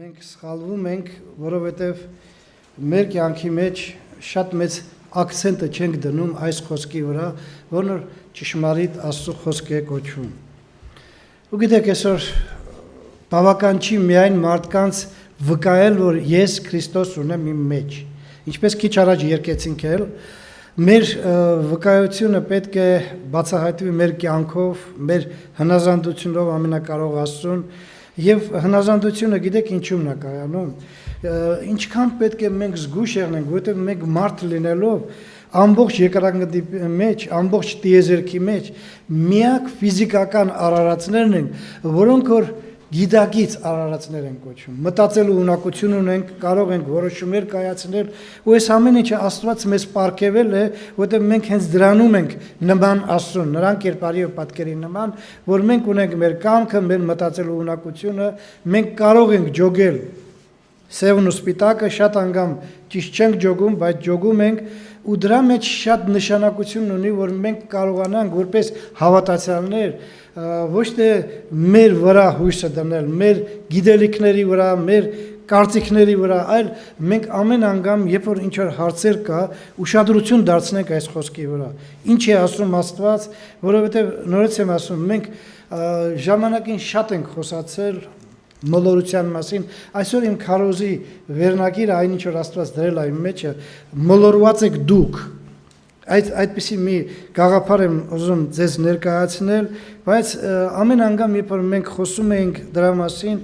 Մենք սխալվում ենք, որովհետև մեր կյանքի մեջ շատ մեծ ակցենտը չենք դնում այս խոսքի վրա, որն որ ճշմարիտ Աստծո խոսք է կոչվում։ Ու գիտեք, այսօր բավական չի միայն մարդկանց վկայել, որ ես Քրիստոս ունեմ իմ մեջ։ Ինչպես քիչ առաջ երկեցինք էլ, մեր վկայությունը պետք է բացահայտվի մեր կյանքով, մեր հնազանդությունով ամենակարող Աստծուն, եւ հնազանդությունը գիտեք ինչու՞մն է կայանում, ինչքան պետք է մենք զգույշ եղնենք, որովհետեւ մենք մարդ լինելով ամբողջ երկրագնդի մեջ, ամբողջ տիեզերքի մեջ միակ ֆիզիկական արարածներն են, որոնք որ գիտակից արարածներ են կոչվում, մտածելու ունակություն ունենք, կարող ենք որոշումներ կայացնել, ու այս ամեն ինչը Աստված մեզ պարգևել է, որտեղ մենք հենց դրանում ենք նման Աստծուն, նրան կերպարի ու պատկերի նման, որ մենք ունենք մեր կամքը, մեր մտածելու ունակությունը, մենք կարող ենք ջոգել սևն ու սպիտակը, շատ անգամ ճիշտ չենք ջոգում, բայց ջոգում ենք, ու դրա մեջ շատ նշանակություն ունի, որ մենք կարողանանք որպես հավատացյալներ ոչ թե մեր վրա հույսը դնել, մեր գիտելիքների վրա, մեր կարծիքների վրա, այլ մենք ամեն անգամ, երբ որ ինչ-որ հարցեր կա, ուշադրություն դարձնենք այս խոսքի վրա։ Ինչ է ասում Աստված, որովհետև նորից եմ ասում, մենք ժամանակին շատ ենք խոսացել մոլորության մասին, այսօր իմ քարոզի վերնագիրը այն ինչ որ Աստված դրել է իմ մեջը, մոլորված եք դուք։ Այդպիսի մի գաղափար եմ ուզում ձեզ ներկայացնել, բայց ամեն անգամ երբ որ մենք խոսում ենք դրա մասին,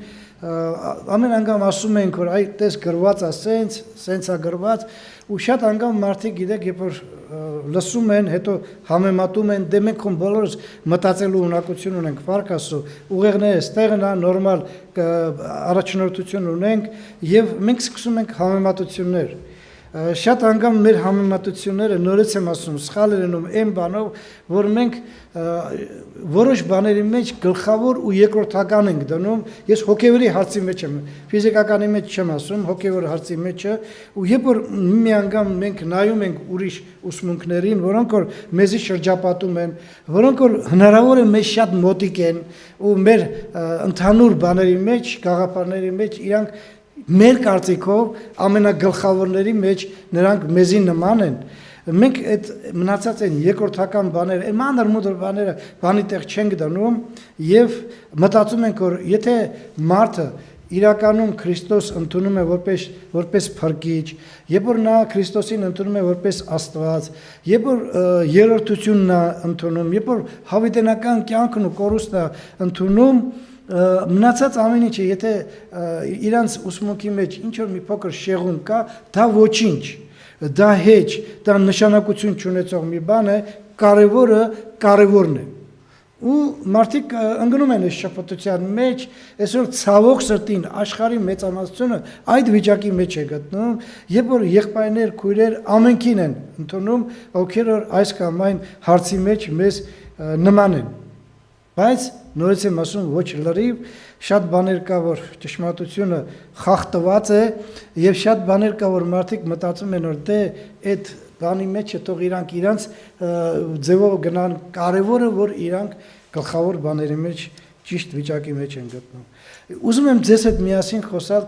ամեն անգամ ասում ենք որ այ տես գրված է սենց է գրված, ու շատ անգամ մարդիկ գիտեք երբ որ լսում են, հետո համեմատում են, դե մենք ում բոլորս մտածելու ունակություն ունենք, Փառք Աստծո, ուղեղն է, ստեղն է, նորմալ առաջնորդություն ունենք եւ մենք սկսում ենք համեմատություններ։ Շատ անգամ մեր համեմատությունները նորից եմ ասում, սխալ են անում այն բանով, որ մենք որոշ բաների մեջ գլխավոր ու երկրորդական ենք դնում, ես հոգևորի հարցի մեջ եմ, ֆիզիկականի մեջ չեմ ասում, հոգևոր հարցի մեջ է, ու երբ որ մի անգամ մենք նայում ենք ուրիշ ուսմունքներին, որոնք որ մեզի շրջապատում են, որոնք որ հնարավոր է մեզ շատ մոտիկ են, ու մեր ընդհանուր բաների մեջ, գաղափարների մեջ իրանք մեր կարծիքով ամենագլխավորների մեջ նրանք մեզի նման են, մենք այդ մնացած են երկրորդական բաները, այն մանր մուտր բաները բանի տեղ չենք դնում եւ մտածում ենք, որ եթե մարդը իրականում Քրիստոս ընդունում է որպես փրկիչ, երբ որ նա Քրիստոսին ընդունում է որպես Աստված, երբ որ երրորդությունն է ընդունում, երբ որ հավիտենական կյանքն ու կորուստն է ընդունում, մնացած ամեն ինչը, եթե իրանց ուսմունքի մեջ ինչ-որ մի փոքր շեղում կա, դա ոչինչ, դա հեչ, դա նշանակություն չունեցող մի բան է, կարևորը կարևորն է։ Ու մարդիկ ընկնում են այս շփոթության մեջ, այսօր ցավոք սրտին աշխարհի մեծամասնությունը այդ վիճակի մեջ է գտնում, երբ որ եղբայրներ, քույրեր ամենքին են ընդունում, ովքեր որ այս կամ այն հարցի մեջ մեզ նման են։ Բայց նորից եմ ասում, ոչ լրիվ, շատ բաներ կա, որ ճշմարտությունը խախտված է, եւ շատ բաներ կա, որ մարդիկ մտածում են, որ դե այդ բանի մեջ է թող իրանք իրանց ձևով գնան, կարևորը որ իրանք գլխավոր բաների մեջ ճիշտ վիճակի մեջ են գտնում։ Ուզում եմ ձեզ հետ միասին խոսալ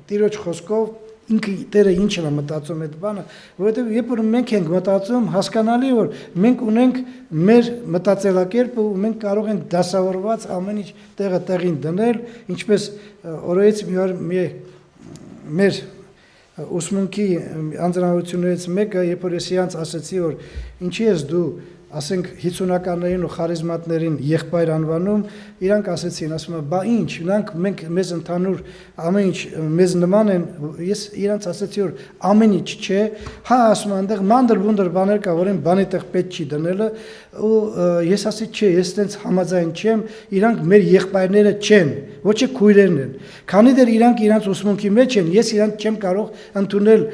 Տիրոջ խոսքով, ինքը Տերը ինչ է մտածում այդ բանը, որովհետև երբ որ մենք ենք մտածում, հասկանալի որ մենք ունենք մեր մտածելակերպը ու մենք կարող ենք դասավորված ամեն ինչ տեղին դնել, ինչպես օրոյից մեր ուսմունքի անձնավորություններից մեկը, երբ որ ես իրանց ասեցի, որ ինչի ես դու ասենք 50-ականներին ու խարիզմատներին եղբայր անվանում, իրանք ասեցին, ասում են, բա ինչ, մենք մեզ ընդհանուր ամեն ինչ մեզ նման են, ես իրանք ասեցի, որ ամեն ինչ չէ, հա ասում են, այնտեղ մանդր-բունդր բաներ կա, որ այն բանի տեղ պետք չի դնելը, ու ես ասի, չէ, ես տենց համաձայն չեմ, իրանք մեր եղբայրները չեն, ոչ է քույրերն են, քանի դեռ իրանք իրանք ուսմունքի մեջ են, ես իրանք չեմ կարող ընդունել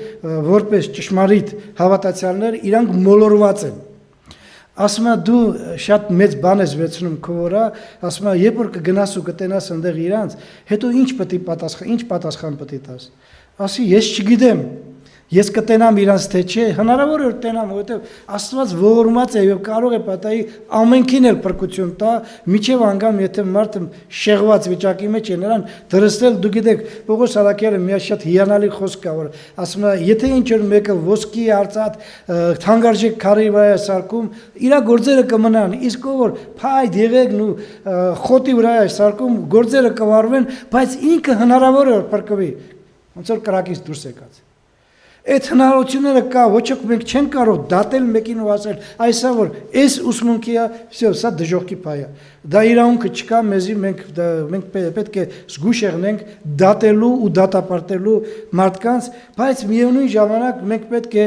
որպես ճշմարիտ հավատացյալներ, իրանք մոլորված են։ Ասում է դու շատ մեծ բան ես վերցնում քո վրա, ասում է երբ որ կգնաս ու կտենաս այնտեղ իրանց, հետո ինչ պատասխան պետք է տաս։ Ասի ես չգիտեմ, Ես կտենամ իրանց թե չէ, հնարավոր է որ տենամ, որովհետև Աստված ողորմած է եւ կարող է պատահի ամենքին էլ փրկություն տա, միջև անգամ եթե մարդը շեղված վիճակի մեջ է նրան դրստել, դու գիտեք, Պողոս Արաքյալը մի շատ հիանալի խոսք կա, որ ասում է, եթե ինչ որ մեկը ոսկի արծաթ թանկարժեք քարի վրա է սարքում, իր գործերը կմնան, իսկ ով որ փայտ եղեգն ու խոտի վրա է սարքում, գործերը կվարվեն, բայց ինքը հնարավոր է որ փրկվի, ոնց որ կրակից դուրս եկած։ Այդ հնարավորությունները կա, ոչ ոք մենք չեն կարող դատել մեկին ու ասել, այսա որ այս ուսմունքի է, всё, սա դժողքի փայ է։ Դա իրավունքը չկա, մեզի մենք պետք է զգուշ եղնենք դատելու ու դատապարտելու մարդկանց, բայց միևնույն ժամանակ մենք պետք է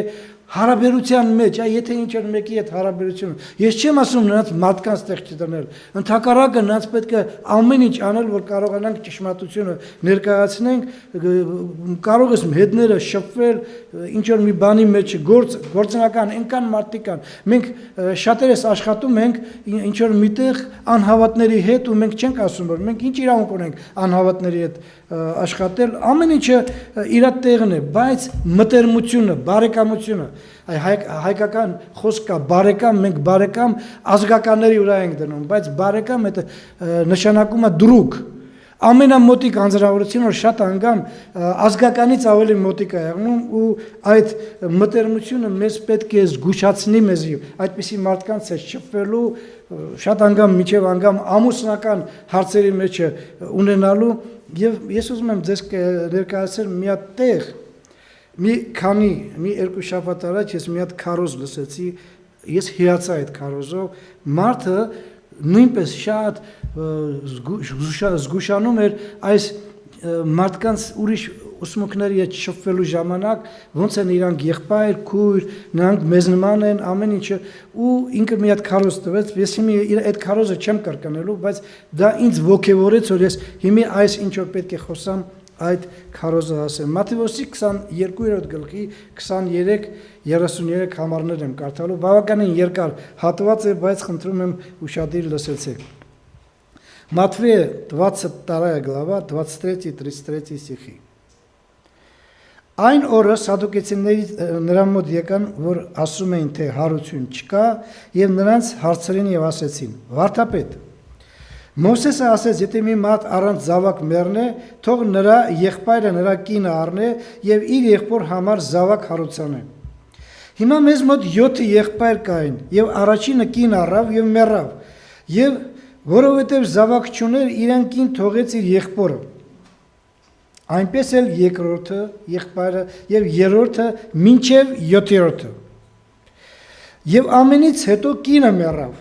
հարաբերության մեջ, եթե ինչ որ մեկի հետ հարաբերությունը, ես չեմ ասում նրանց մարդկանց տեղ չդնել, ընդհակառակը նրանց պետք է ամեն ինչ անել, որ կարողանանք ճշմարտությունը ներկայացնենք, կարող ես հետները շփվել, ինչ որ մի բանի մեջ գործնական այնքան մարդիկ կան, մենք շատերս աշխատում ենք ինչ որ միտեղ անհավատների հետ ու մենք չենք ասում, որ մենք ինչ իրավունք ունենք անհավատների հետ աշխատել, ամեն ինչը իր տեղն է, բայց մտերմությունը, բարեկամությունը, հայկական խոսք կա, բարեկամ, մենք բարեկամ ազգականների վրա ենք դնում, բայց բարեկամ դա նշանակում է դրուկ, ամենամոտիկ անձնավորությունը, որ շատ անգամ ազգականից ավելի մոտիկ է եղնում ու այդ մտերմությունը մեզ պետք է զգուշացնի մեզի, այդպիսի մարդկանց հետ շփվելու, շատ անգամ միջև անգամ ամուսնական հարցերի մեջ ունենալու եւ ես ուզում եմ ձեզ ներկայացնել մի հատ տեղ, մի երկու շաբաթ առաջ ես մի հատ քարոզ լսեցի, ես հիացա այդ քարոզով, մարդը նույնպես շատ զգուշանում էր այս մարդկանց ուրիշ ուսմունքների հետ շփվելու ժամանակ, ոնց են իրանք եղբայր, քույր, նրանք մեզ նման են, ամեն ինչը ու ինքը մի հատ քարոզ տվեց, ես հիմա այդ քարոզը չեմ կրկնելու, բայց դա ինձ ոգևորեց, որ ես հիմա այս ինչ որ պետք է խոսամ այդ քարոզը ասեմ։ Մատթեոս 22-րդ գլխի 23-33 համարներ եմ կարդալու, բավականին երկար հատված է, բայց խնդրում եմ ուշադիր լսեցեք։ Матфея 22 глава, 23-33 стихи. Այն օրը սադուկեցիների նրան մոտ եկան, որ ասում էին, թե հարություն չկա, եւ նրանց հարցրին եւ ասեցին. Վարդապետ, Մովսեսը ասեց, եթե մի մարդ առանց զավակ մեռնե, թող նրա եղբայրը նրա կինը առնե եւ իր եղբոր համար զավակ հարուցանե։ Հիմա մեզ մոտ 7 եղբայր կային եւ առաջինը կին առավ եւ մեռավ։ Եվ որովհետեւ զավակ չուներ, իրեն կին թողեց իր եղբորը։ Այնպես էլ երկրորդը եղբայրը եւ երրորդը մինչեւ 7-րդը։ Եվ ամենից հետո կինը մեռավ։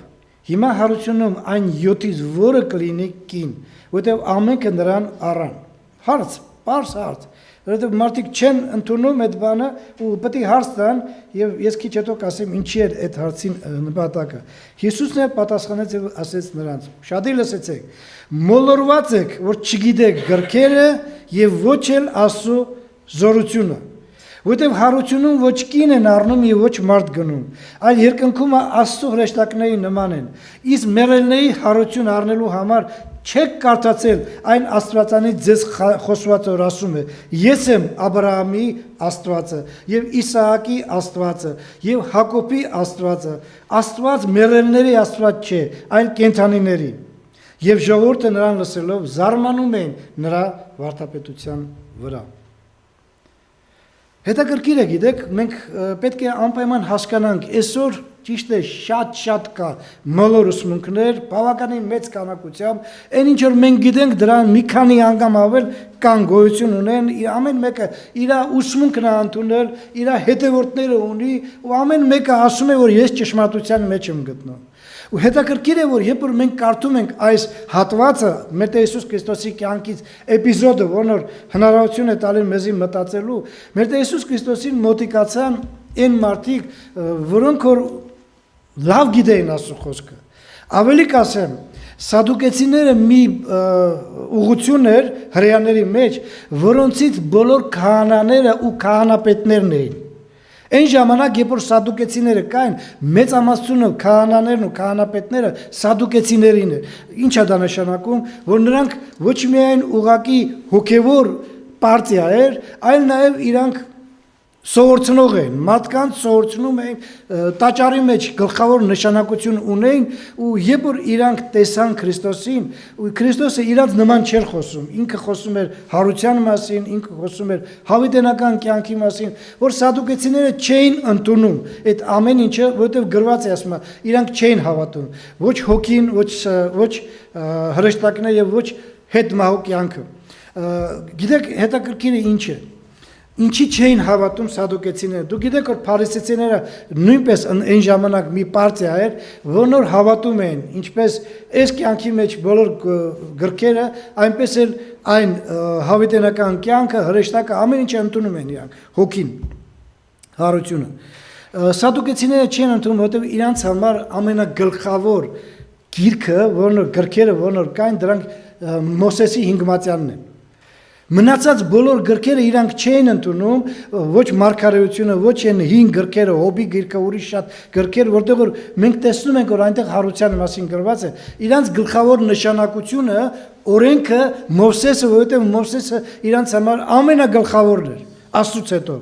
Հիմա հարությունում այն 7-ից որը կլինի կին, որտեղ ամենքը նրան առան։ Հարց, պարզ հարց, որտեղ մարդիկ չեն ընդունում այդ բանը ու պետք է հարց տան եւ ես քիչ հետո կասեմ ինչի է այդ հարցին նպատակը։ Հիսուսն էլ պատասխանեց եւ ասեց նրանց. Շատի լսեցեք, մոլորված եք, որ չգիտեք գրքերը եւ ոչ էլ Աստծո զորությունը։ Որտեղ հարությունում ոչ կին են առնում եւ ոչ մարդ գնում, այլ երկնքում Աստծո հրեշտակների նման են։ Իսկ մեռելների հարություն առնելու համար չեք կարդացել այն Աստվածանից ձեզ խոսվածը, որ ասում է. Ես եմ Աբրահամի Աստվածը եւ Իսահակի Աստվածը եւ Հակոբի Աստվածը։ Աստված մեռելների Աստված չէ, այլ կենդանիների։ Եվ ժողովուրդը նրան լսելով զարմանում էին նրա վարդապետության վրա։ Հետաքրքիր է, գիտեք, մենք պետք է անպայման հասկանանք, այսօր ճիշտ է շատ կա մոլոր ուսմունքներ, բավականին մեծ քանակությամբ, այն ինչ որ մենք գիտենք դրան մի քանի անգամ ավել կան գոյություն ունեն, ամեն մեկը իր ուսմունքն է ընդունել, իր հետևորդները ունի ու ամեն մեկը ասում է, որ ես ճշմարտության մեջ եմ գտնում։ Ու հետաքրքիր է, որ երբ որ մենք կարդում ենք այս հատվածը մեր Տեր Հիսուս Քրիստոսի կյանքից էպիզոդը, որն որ հնարավորություն է տալի մեզի մտածելու, մեր Տեր Հիսուս Քրիստոսին մոտիկացան այն մարդիկ, որոնք որ լավ գիտեին Աստծո խոսքը։ Ավելի կասեմ, սադուկեցիները մի ուղղություն էր հրեաների մեջ, որոնցից բոլոր քահանաները ու քահանապետներն էին։ Այն ժամանակ, երբ որ սադուկեցիները կային, մեծամասնությունը քահանաներն ու քահանապետները սադուկեցիներին են։ Ինչ է դա նշանակում, որ նրանք ոչ միայն ուղակի հոգևոր պարտիա էր, այլ նաև իրանք Սովորցնող էին, մարդկանց սովորցնում էին, տաճարի մեջ գլխավոր նշանակություն ունեին ու երբ որ իրանք տեսան Քրիստոսին, ու Քրիստոսը իրանց նման չէր խոսում, ինքը խոսում էր հարության մասին, ինքը խոսում էր հավիտենական կյանքի մասին, որ սադուկեցիները չէին ընդունում այդ ամեն ինչը, որովհետև գրված է ասում, իրանք չէին հավատում, ոչ հոգին, ոչ հրեշտակները եւ ոչ հետմահու կյանքը։ Գիտեք, հետաքրքիրը ինչ է։ Ինչի չէին հավատում սադուկեցիները։ Դու գիտեք, որ փարիսեցիները նույնպես այն ժամանակ մի պարտիա էր, որոնց հավատում էին, ինչպես այս կյանքի մեջ բոլոր գրքերը, այնպես էլ այն հավիտենական կյանքը, հրեշտակը, ամեն ինչը ընդունում են իրանք, հոգին, հարությունը։ Սադուկեցիները չեն ընդունում, որովհետև իրանց համար ամենագլխավոր գիրքը, որոնց գրքերը, որոնց կային, դրանք Մովսեսի հինգմատյանն են։ Մնացած բոլոր գրքերը իրանք չէին ընդունում, ոչ մարգարեությունը, ոչ այն 5 գրքերը, Հոբի գիրքը, ուրիշ շատ գրքեր, որտեղ որ մենք տեսնում ենք, որ այնտեղ հարության մասին գրված է, իրանք գլխավոր նշանակությունը օրենքը Մովսեսը, որովհետև Մովսեսը իրանք համար ամենագլխավորն էր, Աստծուց հետո։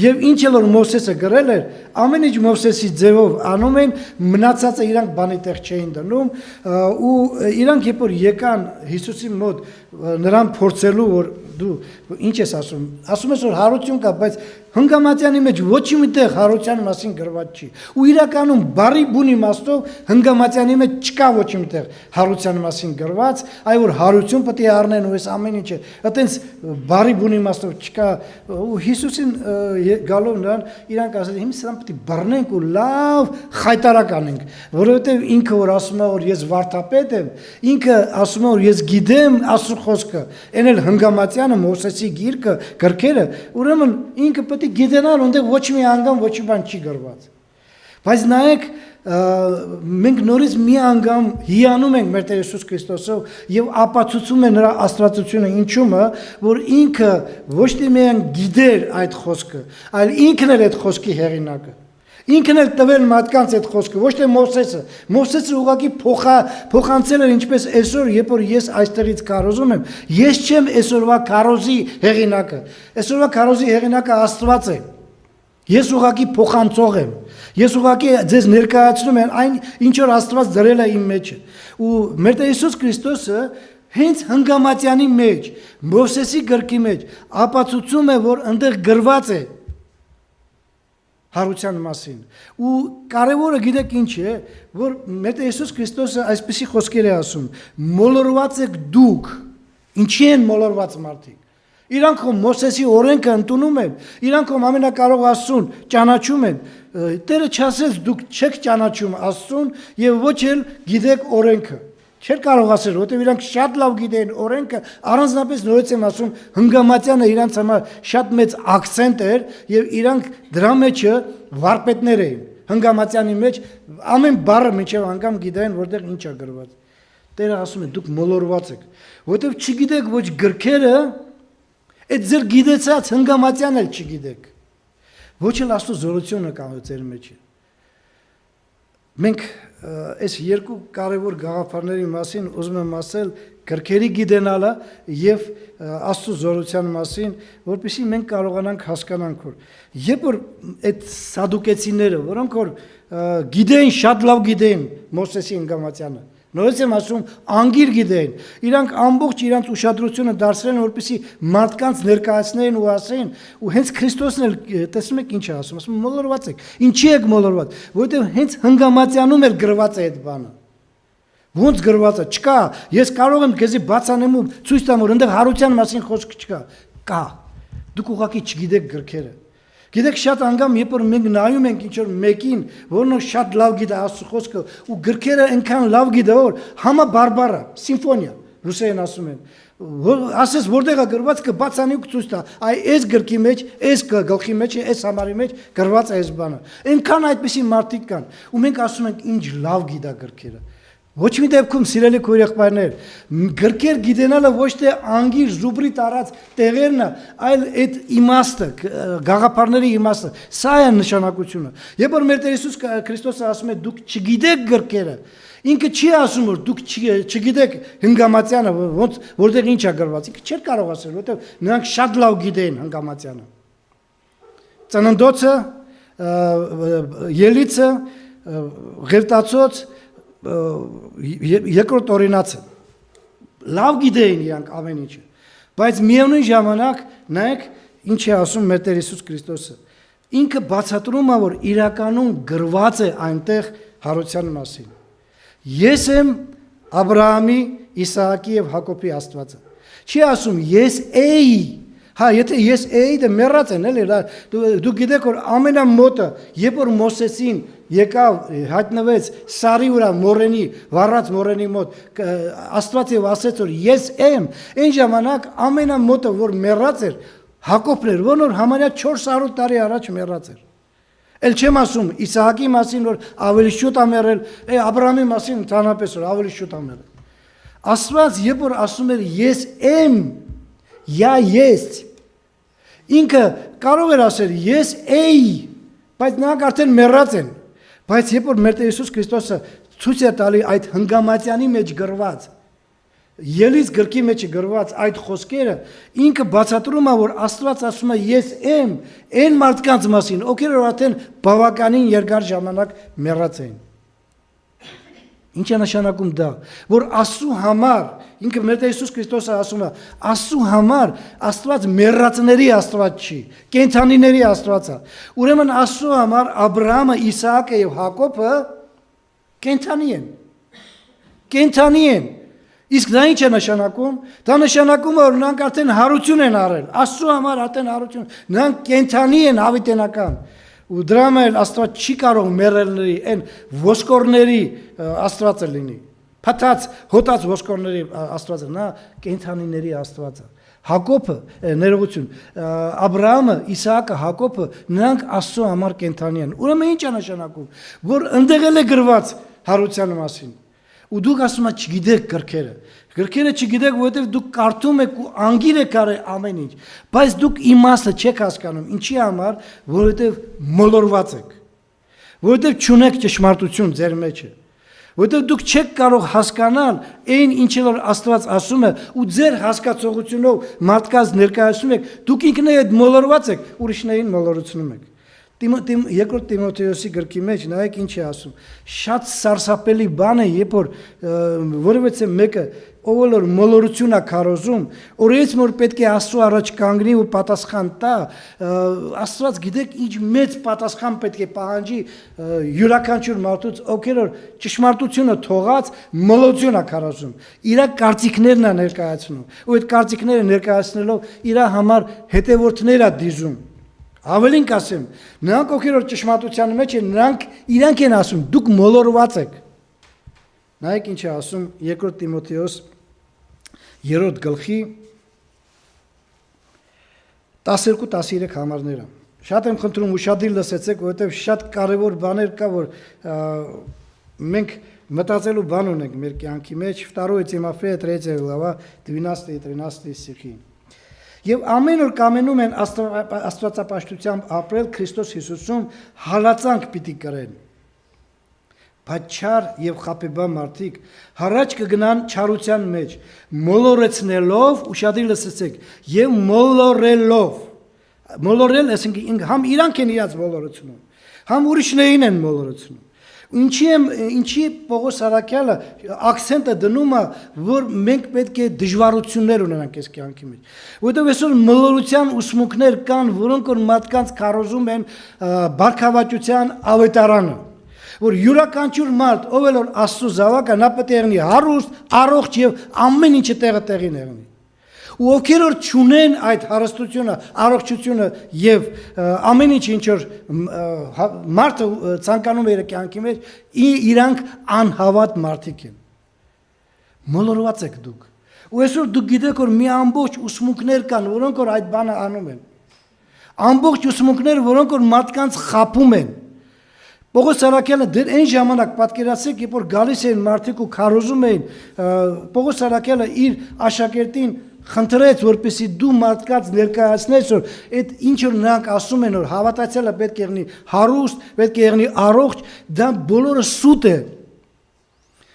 Եվ ինչ էլ որ Մովսեսը գրել էր, ամեն ինչ Մովսեսի ձևով անում են, մնացածը իրանք բանի տեղ չէին դնում, ու իրանք երբ որ եկան Հիսուսի մոտ նրան փորձելու, որ դու ինչ ես ասում, ասում ես որ հարություն կա, բայց հնգամատյանի մեջ ոչ մի տեղ հարության մասին գրված չի։ Ու իրականում բարի բուն իմաստով հնգամատյանի մեջ չկա ոչ մի տեղ հարության մասին գրված, այ որ հարություն պետք է առնեն ու այս ամեն ինչը, այտենց բարի բուն իմաստով չկա։ Ու Հիսուսին գալով նրան իրանք ասել, հիմա սրան պետք է բռնենք ու լավ խայտարակ անենք, որովհետև ինքը որ ասում է որ ես վարդապետ եմ, ինքը ասում է որ ես գիտեմ Աստծո խոսքը, այն էլ հնգամատյանը Մովսեսի գիրքը, գրքերը, ուրեմն ինքը պետք է գիտենալ, այնտեղ ոչ մի անգամ ոչ մի բան չի գրված։ Բայց նայեք, մենք նորից մի անգամ հիանում ենք մեր Տեր Հիսուս Քրիստոսով եւ ապացուցում է նրա աստվածությունը ինչու՞մը, որ ինքը ոչ թե միայն գիտեր այդ խոսքը, այլ ինքն էր այդ խոսքի հեղինակը։ Ինքն էլ տվել մարդկանց այդ խոսքը, ոչ թե Մովսեսը։ Մովսեսը ուղղակի փոխանցել էր ինչպես այսօր, երբ որ ես այստեղից քարոզում եմ, ես չեմ այսօրվա քարոզի հեղինակը։ Այսօրվա քարոզի հեղինակը Աստված է։ Ես ուղղակի փոխանցող եմ։ Ես ուղղակի ձեզ ներկայացնում եմ այն, ինչ որ Աստված դրել է իմ մեջ։ Ու մեր Տեր Հիսուս Քրիստոսը հենց հնգամատյանի մեջ, Մովսեսի գրքի մեջ ապացուցում է, որ այնտեղ գրված է հարության մասին։ Ու կարևորը գիտեք ինչ է, որ մեր Տեր Հիսուս Քրիստոսը այսպիսի խոսքեր է ասում. մոլորված եք դուք, ինչի են մոլորված մարդիկ։ Իրանք Մովսեսի օրենքը ընդունում են, իրանք ամենակարող Աստծուն ճանաչում են։ Տերը չասեց դուք չեք ճանաչում Աստծուն եւ ոչ էլ գիտեք օրենքը։ Չէր կարող ասել, որտեղ իրանք շատ լավ գիտեն օրենքը, առանձնապես նորից եմ ասում, հնգամատյանը իրանք համար շատ մեծ ակցենտ էր եւ իրանք դրա մեջը վարպետներ էին։ Հնգամատյանի մեջ ամեն բառը միջև անգամ գիտեն, որտեղ ինչ է գրված։ Տերը ասում է դուք մոլորված եք, որտեղ չգիտեք ոչ գրքերը, այդ ձեր գիտեցած հնգամատյան էլ չգիտեք։ Ոչ էլ Աստծո զորությունը կա ձեր մեջ։ Մենք այս երկու կարևոր գաղափարների մասին ուզում եմ ասել գրքերի գիտենալը եւ Աստծո զորության մասին, որպեսզի մենք կարողանանք հասկանանք, որ երբ որ այդ սադուկեցիները, որոնք որ գիտեին, շատ լավ գիտեին Մովսեսի հնգամատյանը, նորից եմ ասում, անգիր գիտեին, իրանք ամբողջ իրանք ուշադրությունը դարձրեն, որպեսզի մարդկանց ներկայացնեն ու ասեն, ու հենց Քրիստոսն էլ տեսնում եք ինչ է ասում, մոլորված եք, ինչի եք մոլորված, որովհետև հենց հնգամատյանում էլ գրված է այդ բանը։ Ոնց գրված է, չկա, ես կարող եմ քեզի բացանեմ ու ցույց տամ, որ այնտեղ հարության մասին խոսք չկա, կա, դուք ուղղակի չգիտեք գրքերը։ Գիտեք շատ անգամ երբ որ մենք նայում ենք ինչ որ մեկին, որն շատ լավ գիտե Աստծո խոսքը ու գրքերը այնքան լավ գիտե, որ համա բարբարա, սիմֆոնիա, ռուսերեն ասում են, ասես որտեղ է գրված կբացանի ու ցույց տա, այ այս գրքի մեջ, այս գլխի մեջ, այս համարի մեջ գրված է այս բանը։ Այնքան այդպիսի մարդիկ կան, ու մենք ասում ենք ինչ լավ գիտա գրքերը։ Ոչ մի դեպքում սիրելի քույրեղբայրներ, գրքեր գիտենալը ոչ թե անգիր զուբրի տարած տեղերն է, այլ այդ իմաստը, գաղափարների իմաստը, սա է նշանակությունը։ Երբ որ մեր Տեր Հիսուս Քրիստոսը ասում է դուք չգիտեք գրքերը, ինքը չի ասում որ դուք չգիտեք հնգամատյանը, ոնց որտեղ ինչ է գրված, ինքը չէր կարող ասել, որովհետև նրանք շատ լավ գիտեն հնգամատյանը։ ծննդոցը, ելիցը, ղևտացոց, երկրորդ օրինացը։ Լավ գիտեին իրանք ամեն ինչը, բայց միևնույն ժամանակ նայեք ինչ է ասում մեր Տեր Հիսուս Քրիստոսը։ Ինքը բացատրում է, որ իրականում գրված է այնտեղ հարության մասին։ Ես եմ Աբրահամի, Իսահակի եւ Հակոբի Աստվածը։ Չի ասում ես էի։ Հա, եթե ես էի, դե մեռած են, էլի, դու գիտեք, որ ամենամոտը, երբ որ Մովսեսին եկավ, հայտնվեց սարի վրա մորենի, վառած մորենի մոտ, Աստված եւ ասեց, որ ես եմ, այն ժամանակ ամենամոտը, որ մեռած էր, Հակոբն էր, որ համարյա 400 տարի առաջ մեռած էր։ Էլ չեմ ասում Իսահակի մասին, որ ավելի շուտ է մեռել, Աբրահամի մասին ընդհանրապես որ ավելի շուտ է մեռել։ Աստված երբ որ ասում էր ես եմ, ես, ինքը կարող էր ասել ես էի, բայց նրանք արդեն մեռած են։ Բայց երբ որ մեր Տեր Հիսուս Քրիստոսը ցույց է տալի այդ հնգամատյանի մեջ գրված, ելից գրքի մեջ գրված այդ խոսքերը, ինքը բացատրում է, որ Աստված ասում է ես եմ, այն մարդկանց մասին, ովքեր որ արդեն բավականին երկար ժամանակ մեռած էին։ Ինչ է նշանակում դա, որ Աստծու համար, ինքը մեր Տեր Հիսուս Քրիստոսը ասում է, Աստծու համար Աստված մեռածների Աստված չի, կենդանիների Աստված է։ Ուրեմն Աստծու համար Աբրահամը, Իսահակը եւ Հակոբը կենդանի են։ Կենդանի են։ Իսկ դա ինչ է նշանակում։ Դա նշանակում է, որ նրանք արդեն հարություն են արել։ Աստծու համար արդեն հարություն։ Նրանք կենդանի են հավիտենական։ Ու դրա համար Աստված չի կարող մեռելների, այն ոսկորների Աստվածը լինի։ Փաթած, հոտած ոսկորների Աստվածը, նա կենդանիների Աստվածը։ Հակոբը, ներողություն, Աբրահամը, Իսահակը, Հակոբը, նրանք Աստծու համար կենդանի են։ Ուրեմն ինչ է նշանակում, որ ընդեղ է գրված հարության մասին։ Ու դուք ասում եք չգիտեք գրքերը։ Գրքերը չգիտեք, որովհետև դուք կարդում եք ու անգիր եք արել ամեն ինչ, բայց դուք իմաստը չեք հասկանում։ Ինչի համար, որովհետև մոլորված եք։ Որովհետև չունեք ճշմարտություն ձեր մեջը։ Որովհետև դուք չեք կարող հասկանալ այն ինչը որ Աստված ասում է ու ձեր հասկացողությունով մարդկանց ներկայացնում եք, դուք ինքներդ մոլորված եք, ուրիշներին մոլորեցնում եք։ Երկրորդ Տիմոթեոսի գրքի մեջ նայեք ինչ է ասում։ Շատ սարսափելի բան է, երբ որ որևէ մեկը ով որ մոլորություն է քարոզում, օրից որ պետք է Աստծո առաջ կանգնի ու պատասխան տա, Աստված գիտեք ինչ մեծ պատասխան պետք է պահանջի յուրաքանչյուր մարդուց, ովքեր որ ճշմարտությունը թողած մոլորություն է քարոզում։ Իր կարծիքներն է ներկայացնում։ Ու այդ կարծիքները ներկայացնելով իր համար հետևորդներ է դիզում։ Ավելին կասեմ, նրանք ովքեր որ ճշմարտության մեջ են, նրանք իրանք են ասում, դուք մոլորված եք։ Նայեք ինչ է ասում երկրորդ Տիմոթեոս 3 գլխի 12-13 համարները։ Շատ եմ խնդրում ուշադիր լսեցեք, որովհետև շատ կարևոր բաներ կա, որ մենք մտածելու բան ունենք մեր կյանքի մեջ, 2 Тимофея 3 глава 12-13 стихи։ Եվ ամեն օր կամենում են աստվածապաշտությամբ ապրել Քրիստոս Հիսուսում հալածանք պիտի կրեն։ Բայց չար եւ խաբեբան մարդիկ հառաջ կգնան չարության մեջ, մոլորեցնելով, ուշադիր լսեցեք, եւ մոլորելով։ Մոլորել, այսինքն համ իրանք են իրաց մոլորեցնում, համ ուրիշներին են մոլորեցնում։ Ինչի Պողոս Արաքյալը ակցենտը դնում է, որ մենք պետք է դժվարություններ ունենանք այս կյանքի մեջ։ Որովհետև այսօր մոլորության ուսմունքներ կան, որոնք որ մարդկանց քարոզում են բարգավաճության ավետարանը, որ յուրաքանչյուր մարդ, ով էլ որ Աստծո զավակ է, նա պետք է եղնի հարուստ, առողջ եւ ամեն ինչը տեղին եղնի։ Ու ովքեր որ չունեն այդ հարստությունը, առողջությունը եւ ամեն ինչ ինչ որ մարդը ցանկանում է իր կյանքի մեջ, իրանք անհավատ մարդիկ են։ Մոլորված եք դուք։ Ու այսօր դուք գիտեք որ մի ամբողջ ուսմունքներ կան, որոնք որ այդ բանը անում են։ Ամբողջ ուսմունքներ, որոնք որ մարդկանց խաբում են։ Պողոս Արաքյալը դեռ այն ժամանակ պատկերացրեք, երբ որ գալիս էին մարդիկ ու քարոզում էին, Պողոս Արաքյալը իր աշակերտին խնդրեց, որպեսզի դու մարդկանց ներկայացնես, որ այդ ինչ որ նրանք ասում են, որ հավատացյալը պետք է եղնի հարուստ, պետք է եղնի առողջ, դա բոլորը սուտ է։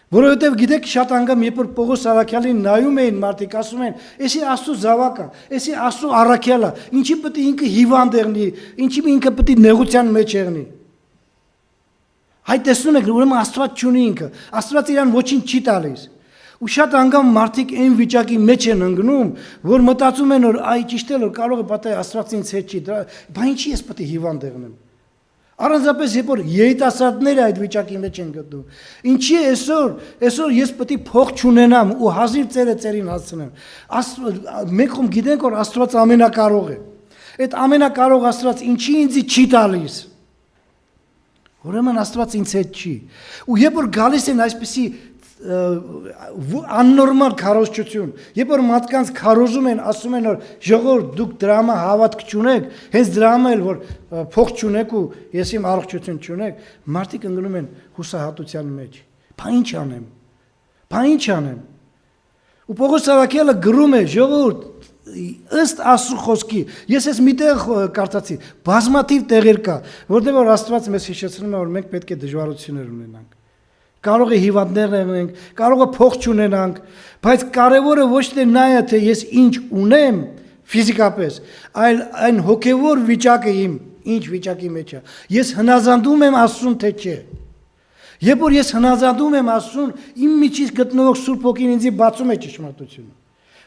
Որովհետև գիտեք շատ անգամ երբ որ Պողոս Արաքյալին նայում էին մարդիկ ասում են, «Էսի Աստծո զավակը, էսի Աստծո առաքյալը, ինչի պետք է ինքը հիվանդ եղնի, ինչի ինքը պետք է նեղության մեջ եղնի»։ Այդ տեսնում եք, ուրեմն Աստված չունի ինքը, Աստված իրան ոչինչ չի տալիս։ Ու շատ անգամ մարդիկ այն վիճակի մեջ են ընկնում, որ մտածում են, որ այ ճիշտ է որ կարող է պատահի Աստված ինձ հետ չի, բա ինչի ես պետք է հիվանդ եղնեմ։ Առանձնապես երբ որ երիտասարդները այդ վիճակի մեջ են գտնում, ինչի այսօր ես պետք է փող չունենամ ու հազիվ ծերը ծերին հասցնեմ։ Մենք ում գիտենք որ Աստված ամենակարող է։ Այդ ամենակարող Աստված ինչի ինձ չի տալիս։ Ուրեմն Աստված ինձ հետ չի։ Ու երբ որ գալիս են այսպիսի աննորմալ քարոզչություն, երբ որ մարդկանց քարոզում են, ասում են որ ժողովուրդ դուք դրա համար հավատք չունեք, հենց դրա համար էլ որ փող չունեք ու ես իմ առողջություն չունեք, մարդիկ ընկնում են հուսահատության մեջ։ Բա ինչ անեմ։ Բա ինչ անեմ։ Ու Պողոս Արաքյալը գրում է ժողովուրդ ըստ Աստծո խոսքի, ես ես միտեղ կարծացի, բազմաթիվ տեղեր կա, որտեղ որ Աստված մեզ հիշեցնում է որ մենք պետք է դժվարություններ ունենանք։ Կարող է հիվանդներ լինենք, կարող է փող չունենանք, բայց կարևորը ոչ թե նա է, թե ես ինչ ունեմ ֆիզիկապես, այլ այն հոգևոր վիճակը իմ, ինչ վիճակի մեջ է։ Ես հնազանդում եմ Աստծուն թե չէ։ Երբ որ ես հնազանդում եմ Աստծուն, իմ միջից գտնվող Սուրբ Հոգին ինձ բացում է ճշմարտությունը։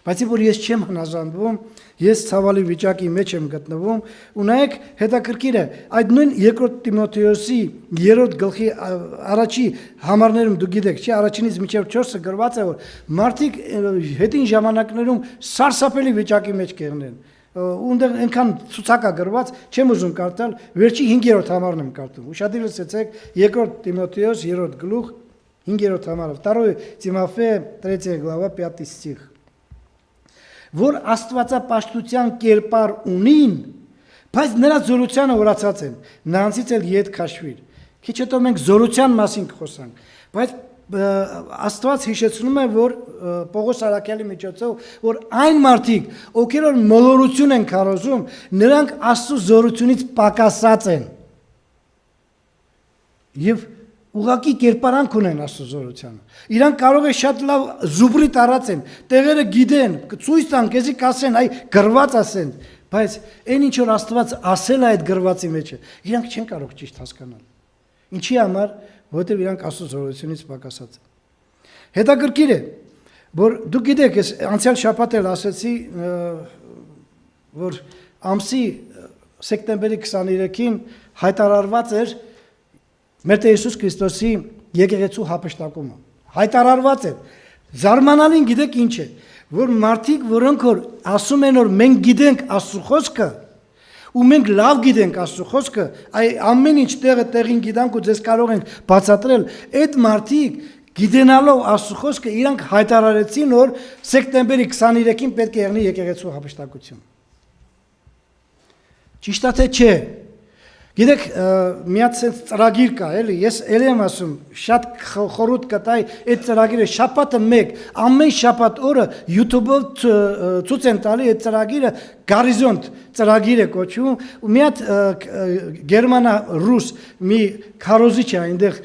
Բայց երբ որ ես չեմ հնազանդվում, ես ցավալի վիճակի մեջ եմ գտնվում, ու նայեք հետաքրքիր է, այդ նույն 2 Տիմոթեոսի 3 գլխի առաջի համարներում դուք գիտեք, չի առաջինից մինչև 4-ը գրված է որ մարդիկ հետին ժամանակներում սարսափելի վիճակի մեջ կեղնեն։ Ունդեղ այնքան ցուցակ է գրված, չեմ ուզում կարդալ, վերջի 5-րդ համարն եմ կարդում։ Ուշադիր լսեցեք 2 Տիմոթեոս 3 գլուխ 5-րդ համարը, 2 Тимофея 3 глава 5 стих։ Որ աստվածապաշտության կերպար ունին, բայց նրա զորությանը ուրացած են, նրանցից էլ ետ քաշվիր։ Քիչ հետո մենք զորության մասին կխոսանք, բայց Աստված հիշեցնում է, որ Պողոս Արաքյալի միջոցով, որ այն մարդիկ, ովքեր որ մոլորություն են քարոզում, նրանք Աստծո զորությունից պակասած են։ Եվ ուղղակի կերպարանք ունեն Աստծո զորությանը։ Իրանք կարող է շատ լավ զուբրի տարածեն, տեղերը գիտեն, ցույց տան, քեզի կասեն, այ գրված ասեն, բայց այն ինչ որ Աստված ասել է այդ գրվածի մեջ, իրանք չեն կարող ճիշտ հասկանալ։ Ինչի համար, որովհետև իրանք Աստծո զորությունից պակասած են։ Հետաքրքիր է, որ դուք գիտեք, ես անցյալ շաբաթ էլ ասացի, որ ամսի սեպտեմբերի 23-ին հայտարարված էր մեր Տեր Հիսուս Քրիստոսի եկեղեցու հափշտակումը։ Հայտարարված է։ Զարմանալին գիտեք ինչ է, որ մարդիկ, որոնք որ ասում են որ մենք գիտենք Աստծո խոսքը, ու մենք լավ գիտենք Աստծո խոսքը, այ ամեն ինչ տեղը տեղին գիտանք ու ձեզ կարող ենք բացատրել, այդ մարդիկ գիտենալով Աստծո խոսքը իրանք հայտարարեցին որ սեպտեմբերի 23-ին պետք է եղնի եկեղեցու հափշտակություն։ Ճիշտ է թե չէ։ Գիտեք, մի հատ sense ծրագիր կա, էլի, ես ելի եմ ասում, շատ խորհուրդ կտայի այդ ծրագիրը շաբաթը մեկ, ամեն շաբաթ օրը YouTube-ով ցույց են տալի այդ ծրագիրը Գարիզոնտ ծրագիր է կոչվում, ու մի հատ գերմանա-ռուս մի քարոզիչ է այնտեղ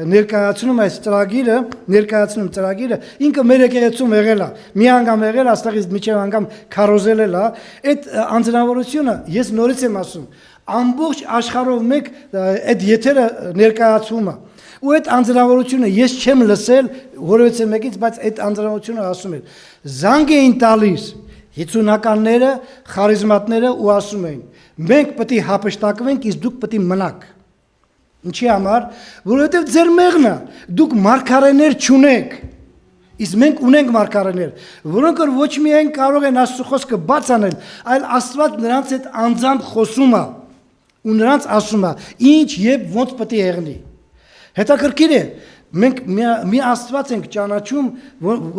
ներկայացնում այս ծրագիրը, ինքը մեր եկեղեցում եղել է, մի անգամ եղել, աստեղից միջև անգամ քարոզել է, այդ անձնավորությունը ես նորից եմ ասում ամբողջ աշխարհով մեկ այդ եթերը ներկայացվում է ու այդ անձնավորությունը ես չեմ լսել որևէ մեկից բայց այդ անձնավորությունը ասում է զանգ էին տալիս 50-ականները խարիզմատները ու ասում էին մենք պետք է հափշտակվենք իսկ դուք պետք է մնաք ինչի համար որովհետև ձեր մեղն է դուք մարգարեներ չունեք իսկ մենք ունենք մարգարեներ որոնք ոչ միայն կարող են Աստծո խոսքը բաց անել այլ Աստված նրանց հետ անձամբ խոսում է ու նրանց ասում է ինչ եւ ոնց պետք է եղնի հետաքրքիր է մենք մի Աստված ենք ճանաչում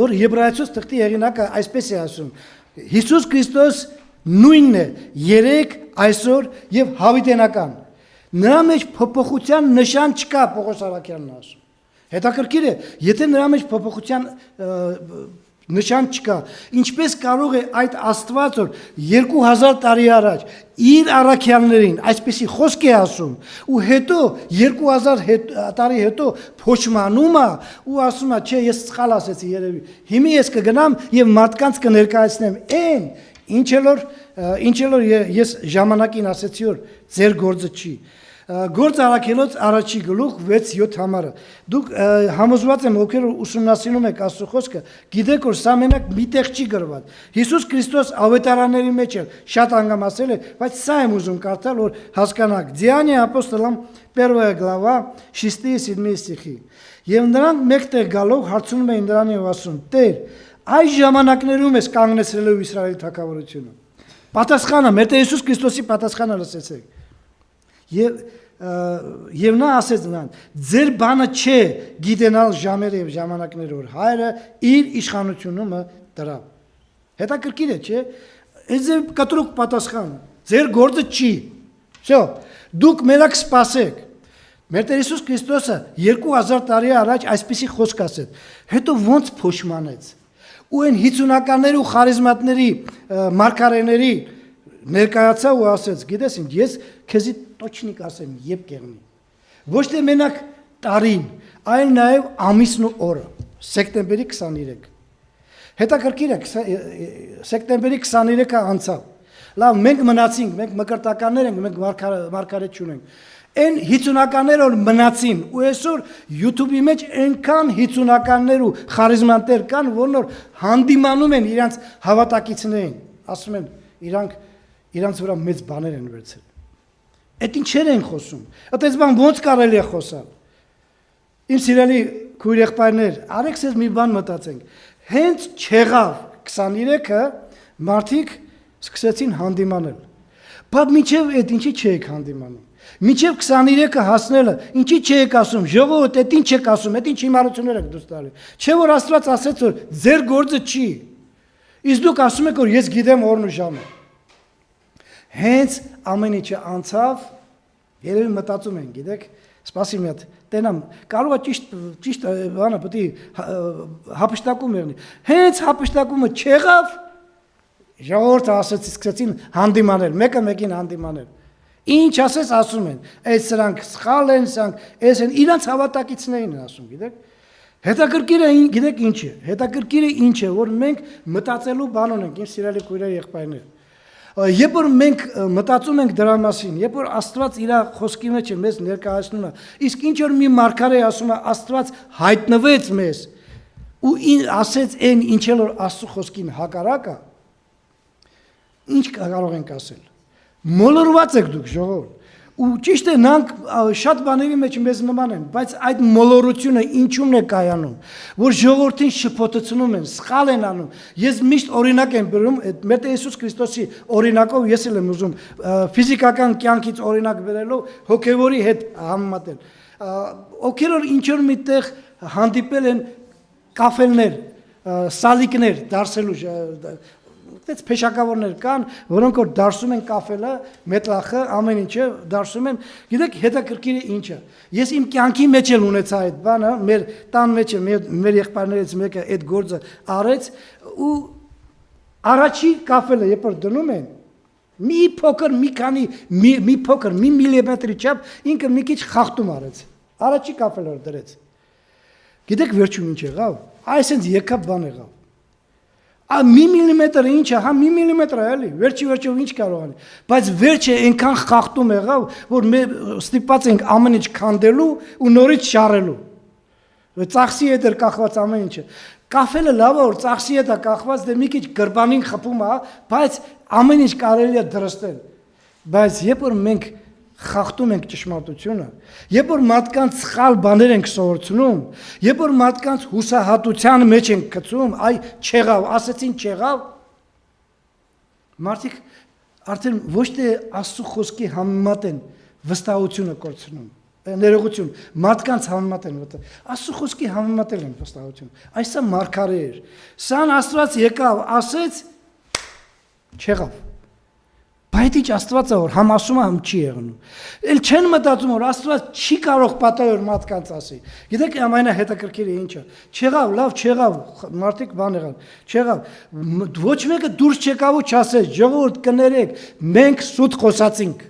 որ Եբրայեցուց թղթի հեղինակը այսպես է ասում Հիսուս Քրիստոս նույնն է երեք այսօր եւ հավիտենական նրա մեջ փոփոխության նշան չկա Պողոս Արաքյանն ասում հետաքրքիր է եթե նրա մեջ փոփոխության նշան չկա։ Ինչպես կարող է այդ Աստված, որ 2000 տարի առաջ իր առաքյալներին այսպեսի խոսք է ասում, ու հետո 2000 տարի հետո փոշմանում է ու ասում է, չէ, ես սխալ ասեցի երևի։ Հիմա ես կգնամ եւ մարդկանց կներկայացնեմ այն, ինչ որ ես ժամանակին ասեցի, որ ձեր գործը չի։ Գործ առաքելոց առաջի գլուխ 6-7 համարը։ Դուք համոզված եմ, ովքեր ուսումնասիրում եք Աստծո խոսքը, գիտեք, որ սա մենակ մի տեղ չի գրված։ Հիսուս Քրիստոս ավետարանների մեջ էլ շատ անգամ ասել է, բայց սա եմ ուզում կարդալ, որ հասկանաք։ Деяния апостолам 1 глава 6-7 стихи։ Եվ նրանք մեկտեղ գալով հարցնում էին նրան եւ ասում. «Տեր, այս ժամանակներում ես կանգնեցրել Իսրայելի թագավորությունը»։ Պատասխանը, մեր Տեր Հիսուս Քրիստոսի պատասխանը լսեցեք։ Եվ նա ասեց նրան. «Ձեր բանը չէ գիտենալ ժամերը եւ ժամանակները, որ Հայրը իր իշխանությունը դրավ»։ Հետաքրքիր է, չէ՞։ Այս է կտրուկ պատասխանը։ Ձեր գործը չի։ Всё, դուք մենակ սպասեք։ Մեր Տեր Հիսուս Քրիստոսը 2000 տարի առաջ այսպիսի խոսք ասեց։ Հետո ոնց փոշմանեց։ Ու այն 50-ականների ու խարիզմատների մարգարեների ներկայացա ու ասեց. «Գիտես ինչ, ես քեզի տոչնիկ ասեմ, երբ կեղնի»։ Ոչ թե մենակ տարին, այլ նաև ամիսն ու օրը, սեպտեմբերի 23։ Հետաքրքիր է, սեպտեմբերի 23-ը անցավ։ Լավ, մենք մնացինք, մենք մկրտականներ ենք, մենք մարգարետ չունենք։ Այն 50-ականները որ մնացին, ու այսօր YouTube-ի մեջ այնքան 50-ականներ ու խարիզմանտեր կան, որ հանդիմանում են իրանց հավատակիցներին, ասում են իրանց վրա մեծ բաներ են վերցել։ Այդ ինչեր են խոսում։ Այդպես բան ոնց կարելի է խոսալ։ Իմ սիրելի քույր եղբայրներ, արեք ցեզ մի բան մտածենք։ Հենց չեղավ 23-ը մարդիկ սկսեցին հանդիմանել։ Բայց մինչև այդ ինչի չեք հանդիմանում։ Մինչև 23-ը հասնելը, ինչի չեք ասում, ժողովուրդ, այդ ինչ եք ասում, այդ ինչ հիմարություններ եք դուրս տալի։ Չէ որ Աստված ասեց որ ձեր գործը չի։ Իսկ դուք ասում եք որ ես գիտեմ օրն ու ժամը։ Հենց ամեն ինչը անցավ, երևի մտածում են, գիտեք, սպասի մի հատ, տենամ, կարող է ճիշտ բանը պետք է հափշտակում եղնի։ Հենց հափշտակումը չեղավ, ժողովուրդը ասեց, սկսեցին հանդիմանել, մեկը մեկին հանդիմանել։ Ինչ ասես ասում են, այս սրանք սխալ են, սրանք այս են, իրանց հավատակիցներին են ասում, գիտեք։ Հետաքրքիր է, գիտեք ինչ է, հետաքրքիր է ինչ է, որ մենք մտածելու բան ունենք, իմ սիրելի քույրեր եղբայրներ։ Երբ որ մենք մտածում ենք դրա մասին, երբ որ Աստված իր խոսքի մեջ է մեզ ներկայացնում է, իսկ ինչ որ մի մարգարե ասում է Աստված հայտնվեց մեզ ու ասեց այն ինչ որ Աստծո խոսքին հակառակ է, ինչ կարող ենք ասել։ Մոլորված եք դուք ժողովուրդ։ Ու ճիշտ է նրանք շատ բաների մեջ մեզ նման են, բայց այդ մոլորությունը ինչու՞մն է կայանում, որ ժողովրդին շփոթեցնում են, սխալ են անում։ Ես միշտ օրինակ եմ բերում, մեր Տեր Հիսուս Քրիստոսի օրինակով ես էլ եմ ուզում ֆիզիկական կյանքից օրինակ բերելով հոգևորի հետ համեմատել։ Ովքեր որ ինչ որ միտեղ հանդիպել են կաֆելներ, սալիկներ դարսելու Այդպես փեշակավորներ կան, որոնք որ դարսում են կաֆելը, մետլախը, ամեն ինչը դարսում են։ Գիտեք, հետաքրքիր է ինչը։ Ես իմ կյանքի մեջ էլ ունեցա այդ բանը, մեր տան մեջ մեր եղբայրներից մեկը այդ գործը արեց ու առաջի կաֆելը երբ որ դնում են, մի փոքր, մի միլիմետրի չափ ինքը մի քիչ խախտում արեց։ Առաջի կաֆելը դրեց։ Գիտեք վերջում ինչ եղավ։ Այսինքն եկավ բան եղավ։ Մի միլիմետրը ինչ է, հա մի միլիմետր է էլի, վերջով ինչ կարող անի, բայց վերջը այնքան խախտում եղավ, որ մեր ստիպված ենք ամեն ինչ քանդելու ու նորից շարելու։ Ծախսի հետ էր կախված ամեն ինչը։ Կաֆելը լավ է, որ ծախսի հետ է կախված, դե մի քիչ գրբանին խփում է, բայց ամեն ինչ կարելի է դրստել։ Բայց երբ որ մենք խախտում ենք ճշմարտությունը, երբ որ մարդկանց սխալ բաներ ենք սովորեցնում, երբ որ մարդկանց հուսահատության մեջ ենք գցում, այ չեղավ, ասեցին չեղավ, մարդիկ արդեն ոչ թե Աստծո խոսքի համեմատ են վստահությունը կորցնում, ներողություն, մարդկանց համեմատ են Աստծո խոսքի համեմատել են վստահությունը, այս սա մարգարե էր, սան Աստված եկավ, ասեց, չեղավ, բայց Այդ ինչ Աստվածը որ համ ասում է, համ չի եղնում։ Էլ չեն մտածում որ Աստված չի կարող պատահել մարդկանց ասի։ Գիտեք ամենահետաքրքիրը ինչը։ Չեղավ, լավ չեղավ, մարդիկ բան եղան։ Չեղավ։ Ոչ մեկը դուրս չեկավ ու չասեց, ժողովուրդ կներեք, մենք սուտ խոսացինք։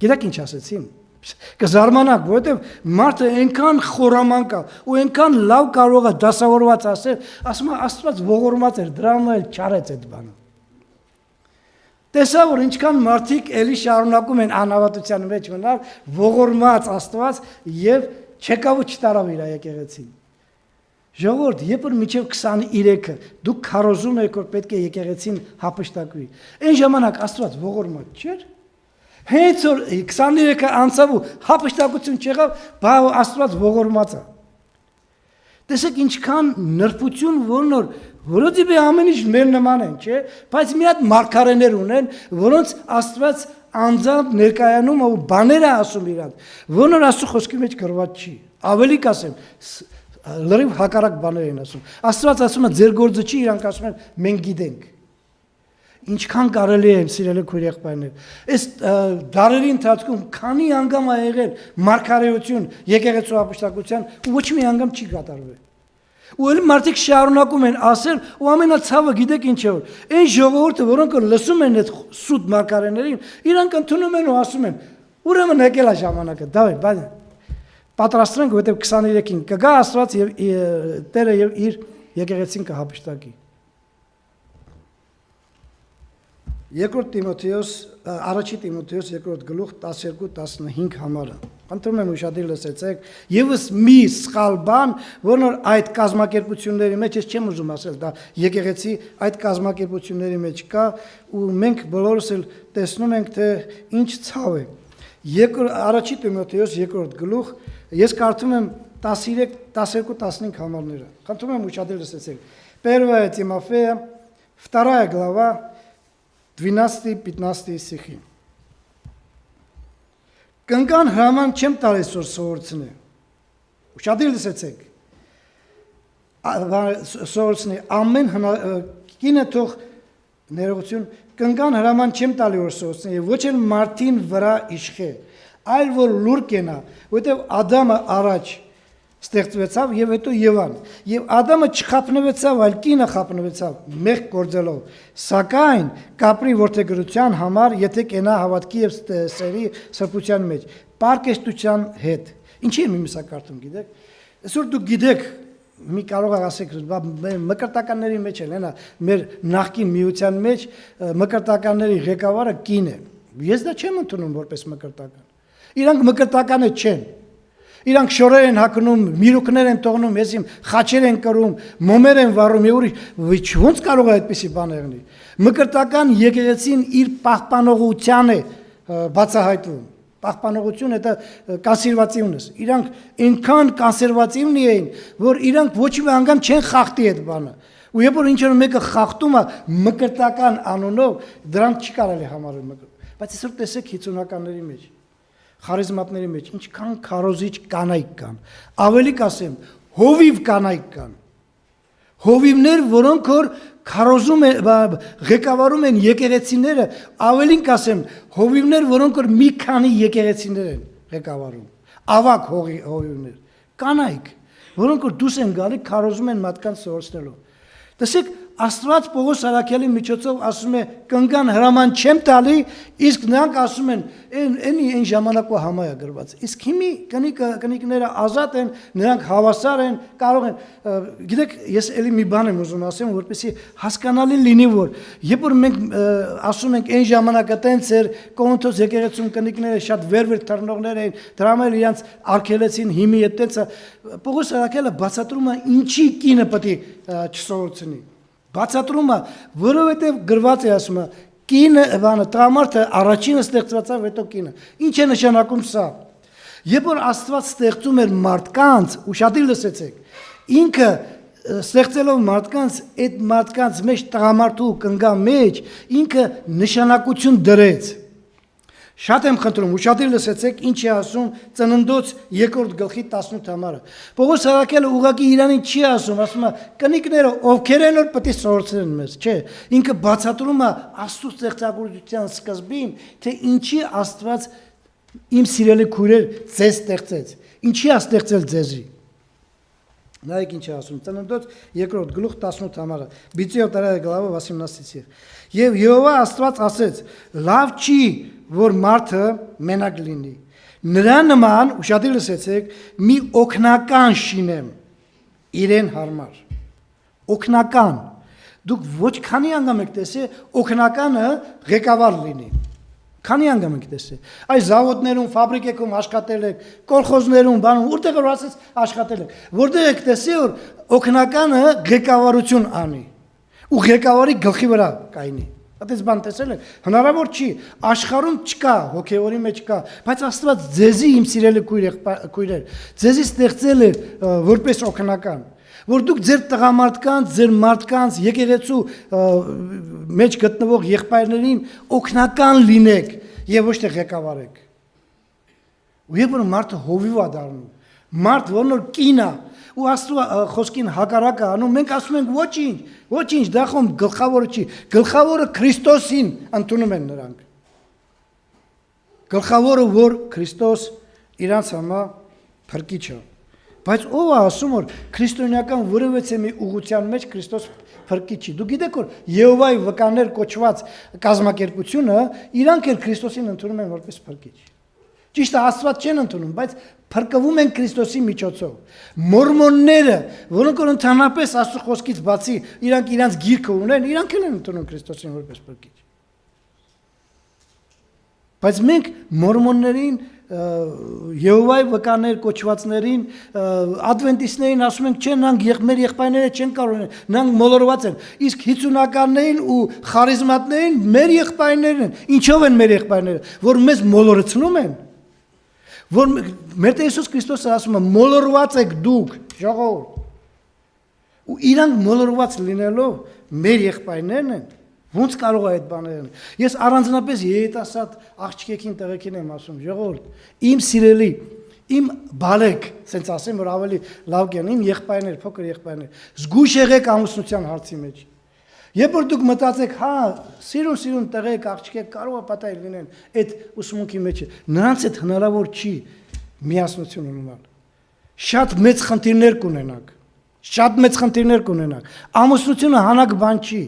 Գիտեք ինչ ասեցին։ Կզարմանաք, որովհետև մարդը այնքան խորամանկ է ու այնքան լավ կարող է դասավորված ասել, ասում է Աստված ողորմած էր, դրա համար էլ չարեց այդ բանը։ Տեսա որ ինչքան մարդիկ էլի շարունակում են անհավատության մեջ մնալ, ողորմած Աստված եւ չեկավ ու չտարավ իր եկեղեցին։ Ժողովուրդ, երբ որ մինչև 23-ը դուք քարոզում եք որ պետք է եկեղեցին հապշտակվի, այն ժամանակ Աստված ողորմած չէր։ Հենց որ 23-ը անցավ ու հապշտակություն չեղավ, բա Աստված ողորմած է։ Տեսեք ինչքան նրբություն որնոր որոնցի ամեն ինչ մեր նման են, չէ՞, բայց մի հատ մարգարեներ ունեն, որոնց Աստված անձամբ ներկայանում ու բաներ է ասում իրանց, որոնց Աստծո խոսքի մեջ գրված չի։ Ավելի կասեմ, լրիվ հակառակ բաներ են ասում։ Աստված ասում է ձեր գործը չի, իրանք ասում են մենք գիտենք։ Ինչքան կարելի է սիրելի քույր եղբայրներ։ Այս դարերի ընթացքում քանի անգամ ա եղել մարգարեություն եկեղեցու հապշտակության ու ոչ մի անգամ չի կատարվել։ Ու էլ մարդիկ շարունակում են ասել ու ամենացավը գիտեք ինչ է որ այն ժողովուրդը որոնք լսում են այդ սուտ մարգարեներին իրանք ընդունում են ու ասում են ուրեմն եկել է ժամանակը դավեր բայց պատրաստենք որովհետև 23-ին կգա Աստված եւ Տերը եւ իր եկեղեցին կհապշտակի։ Երկրորդ Տիմոթեոս, առաջի Տիմոթեոս երկրորդ գլուխ 12-15 համարը։ Խնդրում եմ ուշադիր լսեցեք, եւս մի սխալ բան, որն այդ կազմակերպությունների մեջ, ես չեմ ուզում ասել, դա եկեղեցի այդ կազմակերպությունների մեջ կա ու մենք բոլորս էլ տեսնում ենք, թե ինչ ցավ է։ Առաջի Տիմոթեոս երկրորդ գլուխ, ես կարդում եմ 13-12-15 համարները։ Խնդրում եմ ուշադիր լսեցեք։ Первая Тимофея, 2 глава 12-15 стихи. Կնկան հրաման չեմ տալիս որ սովորցնի։ Ուշադիր լսեցեք։ Սովորցնի ամեն կինը թող ներողություն կնկան հրաման չեմ տալի որ սովորցնի ոչ էլ մարդին վրա իշխե, այլ որ լուր կենա, որտեղ Ադամը առաջ ստեղծվեցավ եւ հետո Եվան եւ Ադամը չխափնվեցավ այլ կինը խափնվեցավ մեղք գործելով սակայն կապրի որդեգրության համար եթե կենա հավատքի եւ սերի սրբության մեջ պարկեստության հետ ինչի եմ իմսա կարդում գիտեք այսօր դուք գիտեք մի կարող ասեք մկրտականների մեջ էլ հենա մեր նախկին միության մեջ մկրտականների ղեկավարը կին է ես դա չեմ ընդունում որպես մկրտական իրանք մկրտականը չեն Իրանք շորեր են հակնում, միրուկներ են թողնում, եսիմ խաչեր են կրում, մոմեր են վառում, եւ ուրիշ ոնց կարող է այդպեսի բան եղնի։ Մկրտական եկեղեցին իր պահպանողության է բացահայտվում։ Պահպանողություն это կոնսերվատիվնս։ Իրանք այնքան կոնսերվատիվնի էին, որ իրանք ոչ մի անգամ չեն խախտի այդ բանը։ Ու երբ որ ինչ-որ մեկը խախտում է մկրտական անունով, դրանք չի կարելի համարել։ Բայց այսօր տեսեք 50-ականների մեջ խարիզմատների մեջ ինչքան քարոզիչ կանայք կան ավելի կասեմ հովիվ կանայք կան հովիվներ որոնք որ քարոզում են ղեկավարում են եկեղեցիները ավելին կասեմ հովիվներ որոնք որ մի քանի եկեղեցիներ են ղեկավարում ավակ հովիվներ կանայք որոնք որ դուս են գալի քարոզում են մարդկանց սովորեցնելով տեսեք Աստված Պողոս Արաքյալի միջոցով ասում է կնկան հրաման չեմ տալի, իսկ նրանք ասում են այն ժամանակվա համա է գրված։ Իսկ հիմի կնիկները ազատ են, նրանք հավասար են, կարող են, գիտեք, ես էլի մի բան եմ ուզում ասեմ, որպեսզի հասկանալի լինի, որ երբ որ մենք ասում ենք այն ժամանակը տենց էր, Կորինթոս եկեղեցում կնիկները շատ վեր թռնողներ էին, դրա համար իրանց արգելեցին հիմի այդ տենցը Պողոս Արաքյալը բացատրում է ինչի կինը պետք է չսովորեցնի։ Բացատրումը, որովհետև գրված է ասում է, կինը, տղամարդը առաջինը ստեղծվածավ հետո կինը։ Ինչ է նշանակում սա։ Երբ որ Աստված ստեղծում էր մարդկանց, ուշադիր լսեցեք, ինքը ստեղծելով մարդկանց, այդ մարդկանց մեջ տղամարդու կնգա մեջ, ինքը նշանակություն դրեց։ Շատ եմ խնդրում, ուշադիր լսեցեք, ինչ է ասում Ծննդոց 2-րդ գլխի 18 համարը։ Պողոս Սարաքյալը ուղղակի Իրանին չի ասում է կնիկները ովքեր են որ պետք է սովորեցնեն մեզ, չէ։ Ինքը բացատրում է Աստծո ստեղծագործության սկզբին, թե ինչի Աստված իմ սիրելի քույրեր ձեզ ստեղծեց, ինչի է ստեղծել ձեզի։ Նայեք ինչ է ասում Ծննդոց 2-րդ գլուխ 18 համարը, Բիծիո 2 глава 18 стих։ Եվ Եհովա Աստված ասեց. լավ չի, որ մարդը մենակ լինի։ Նրա նման, ուշադիր լսեցեք, մի օգնական շինեմ իրեն հարմար։ Օգնական։ Դուք ոչ քանի անգամ եք տեսել օգնականը ղեկավար լինի։ Քանի անգամ եք տեսել։ Այս զավոդներում, ֆաբրիկեքում աշխատել եք, կոլխոզներում, բանում, որտեղ որ ասես աշխատել եք։ Որտեղ եք տեսել որ օգնականը ղեկավարություն անի։ Ու ղեկավարի գլխի վրա կայնի։ Այդպես բան տեսել եք, հնարավոր չի, աշխարհում չկա, հոգևորի մեջ կա, բայց Աստված ձեզի իմ սիրելի քույրեր, ձեզի ստեղծել է որպես օգնական, որ դուք ձեր տղամարդկանց, ձեր մարդկանց, եկեղեցու մեջ գտնվող եղբայրներին օգնական լինեք եւ ոչ թե ղեկավարեք։ Ու երբ որ մարդը հովիվ է դառնում, մարդ որ նոր կին է, ու Աստծո խոսքին հակառակ է անում, մենք ասում ենք ոչինչ, դա խոմ գլխավորը չի, գլխավորը Քրիստոսին ընդունում են նրանք։ Գլխավորը որ Քրիստոս իրանց համար փրկիչ է։ Բայց ով է ասում որ քրիստոնեական որևէ մի ուղղության մեջ Քրիստոս փրկիչ չի։ Դուք գիտեք որ Եհովայի վկաներ կոչված կազմակերպությունը իրանք էլ Քրիստոսին ընդունում են որպես փրկիչ։ Ճիշտ է Աստված չեն ընդունում, բայց փրկվում են Քրիստոսի միջոցով։ Մորմոնները, որոնք որ ընդհանրապես Աստծո խոսքից բացի իրանք իրանց գիրքը ունեն, իրանք էլ են ընդունում Քրիստոսին որպես փրկիչ։ Բայց մենք մորմոններին, Եհովայի վկաներ կոչվածներին, ադվենտիստներին ասում ենք, չէ, նրանք մեր եղբայրները չեն կարող, նրանք մոլորված են։ Իսկ 50-ականներին ու խարիզմատներին մեր եղբայրներն են։ Ինչով են մեր եղբայրները, որ մեզ մոլորեցնում են։ Որ մեր Տեր Հիսուս Քրիստոսը ասում է մոլորված եք դուք ժողովուրդ ու իրանք մոլորված լինելով մեր եղբայրներն են ոնց կարող է այդ բաները ես առանձնապես երիտասարդ աղջիկին տղեկին եմ ասում ժողովուրդ իմ սիրելի իմ բալեք ասենց ասեմ որ ավելի լավ կեն իմ եղբայրներ փոքր եղբայրներ զգույշ եղեք ամուսնության հարցի մեջ Երբ որ դուք մտածեք, հա, սիրուն տղեկ, աղջիկ կարող է պատահել լինեն այդ ուսմունքի մեջ, նրանց այդ հնարավոր չի միասնություն ունենալ։ Շատ մեծ խնդիրներ կունենաք։ Ամուսնությունը հանակ բան չի։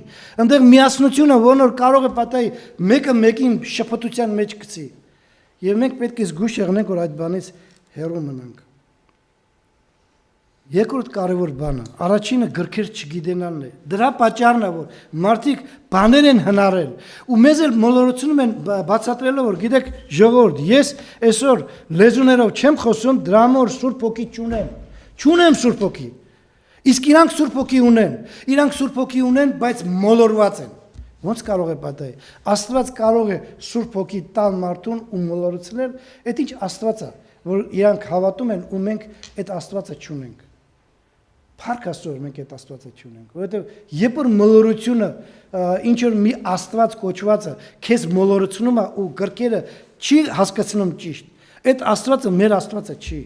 Այնտեղ միասնությունը ոնոր կարող է պատահի մեկը մեկին շփոթության մեջ գցի։ Եվ մենք պետք է զգույշ եղնենք, որ այդ բանից հեռու մնանք։ Երկրորդ կարևոր բանը, առաջինը գրքեր չգիտենալն է։ Դրա պատճառն է, որ մարդիկ բաներ են հնարել ու մեզ էլ մոլորեցնում են բացատրելով, որ գիտեք, ժողովուրդ, ես այսօր լեզուներով չեմ խոսում, դրա համար Սուրբ Հոգի չունեմ Սուրբ Հոգի։ Իսկ իրանք Սուրբ Հոգի ունեն, բայց մոլորված են։ Ոնց կարող է պատահել։ Աստված կարող է Սուրբ Հոգի տալ մարդուն ու մոլորեցնել, այդ ինչ Աստված է, որ իրանք հավատում են ու մենք այդ Աստվածը չունենք։ Փառք Աստծո, մենք այդ Աստվածը չունենք, որովհետև երբ որ մոլորությունը ինչ որ մի Աստված կոչվածը քեզ մոլորեցնում է ու գրքերը չի հասկացնում ճիշտ, այդ Աստվածը մեր Աստվածը չի։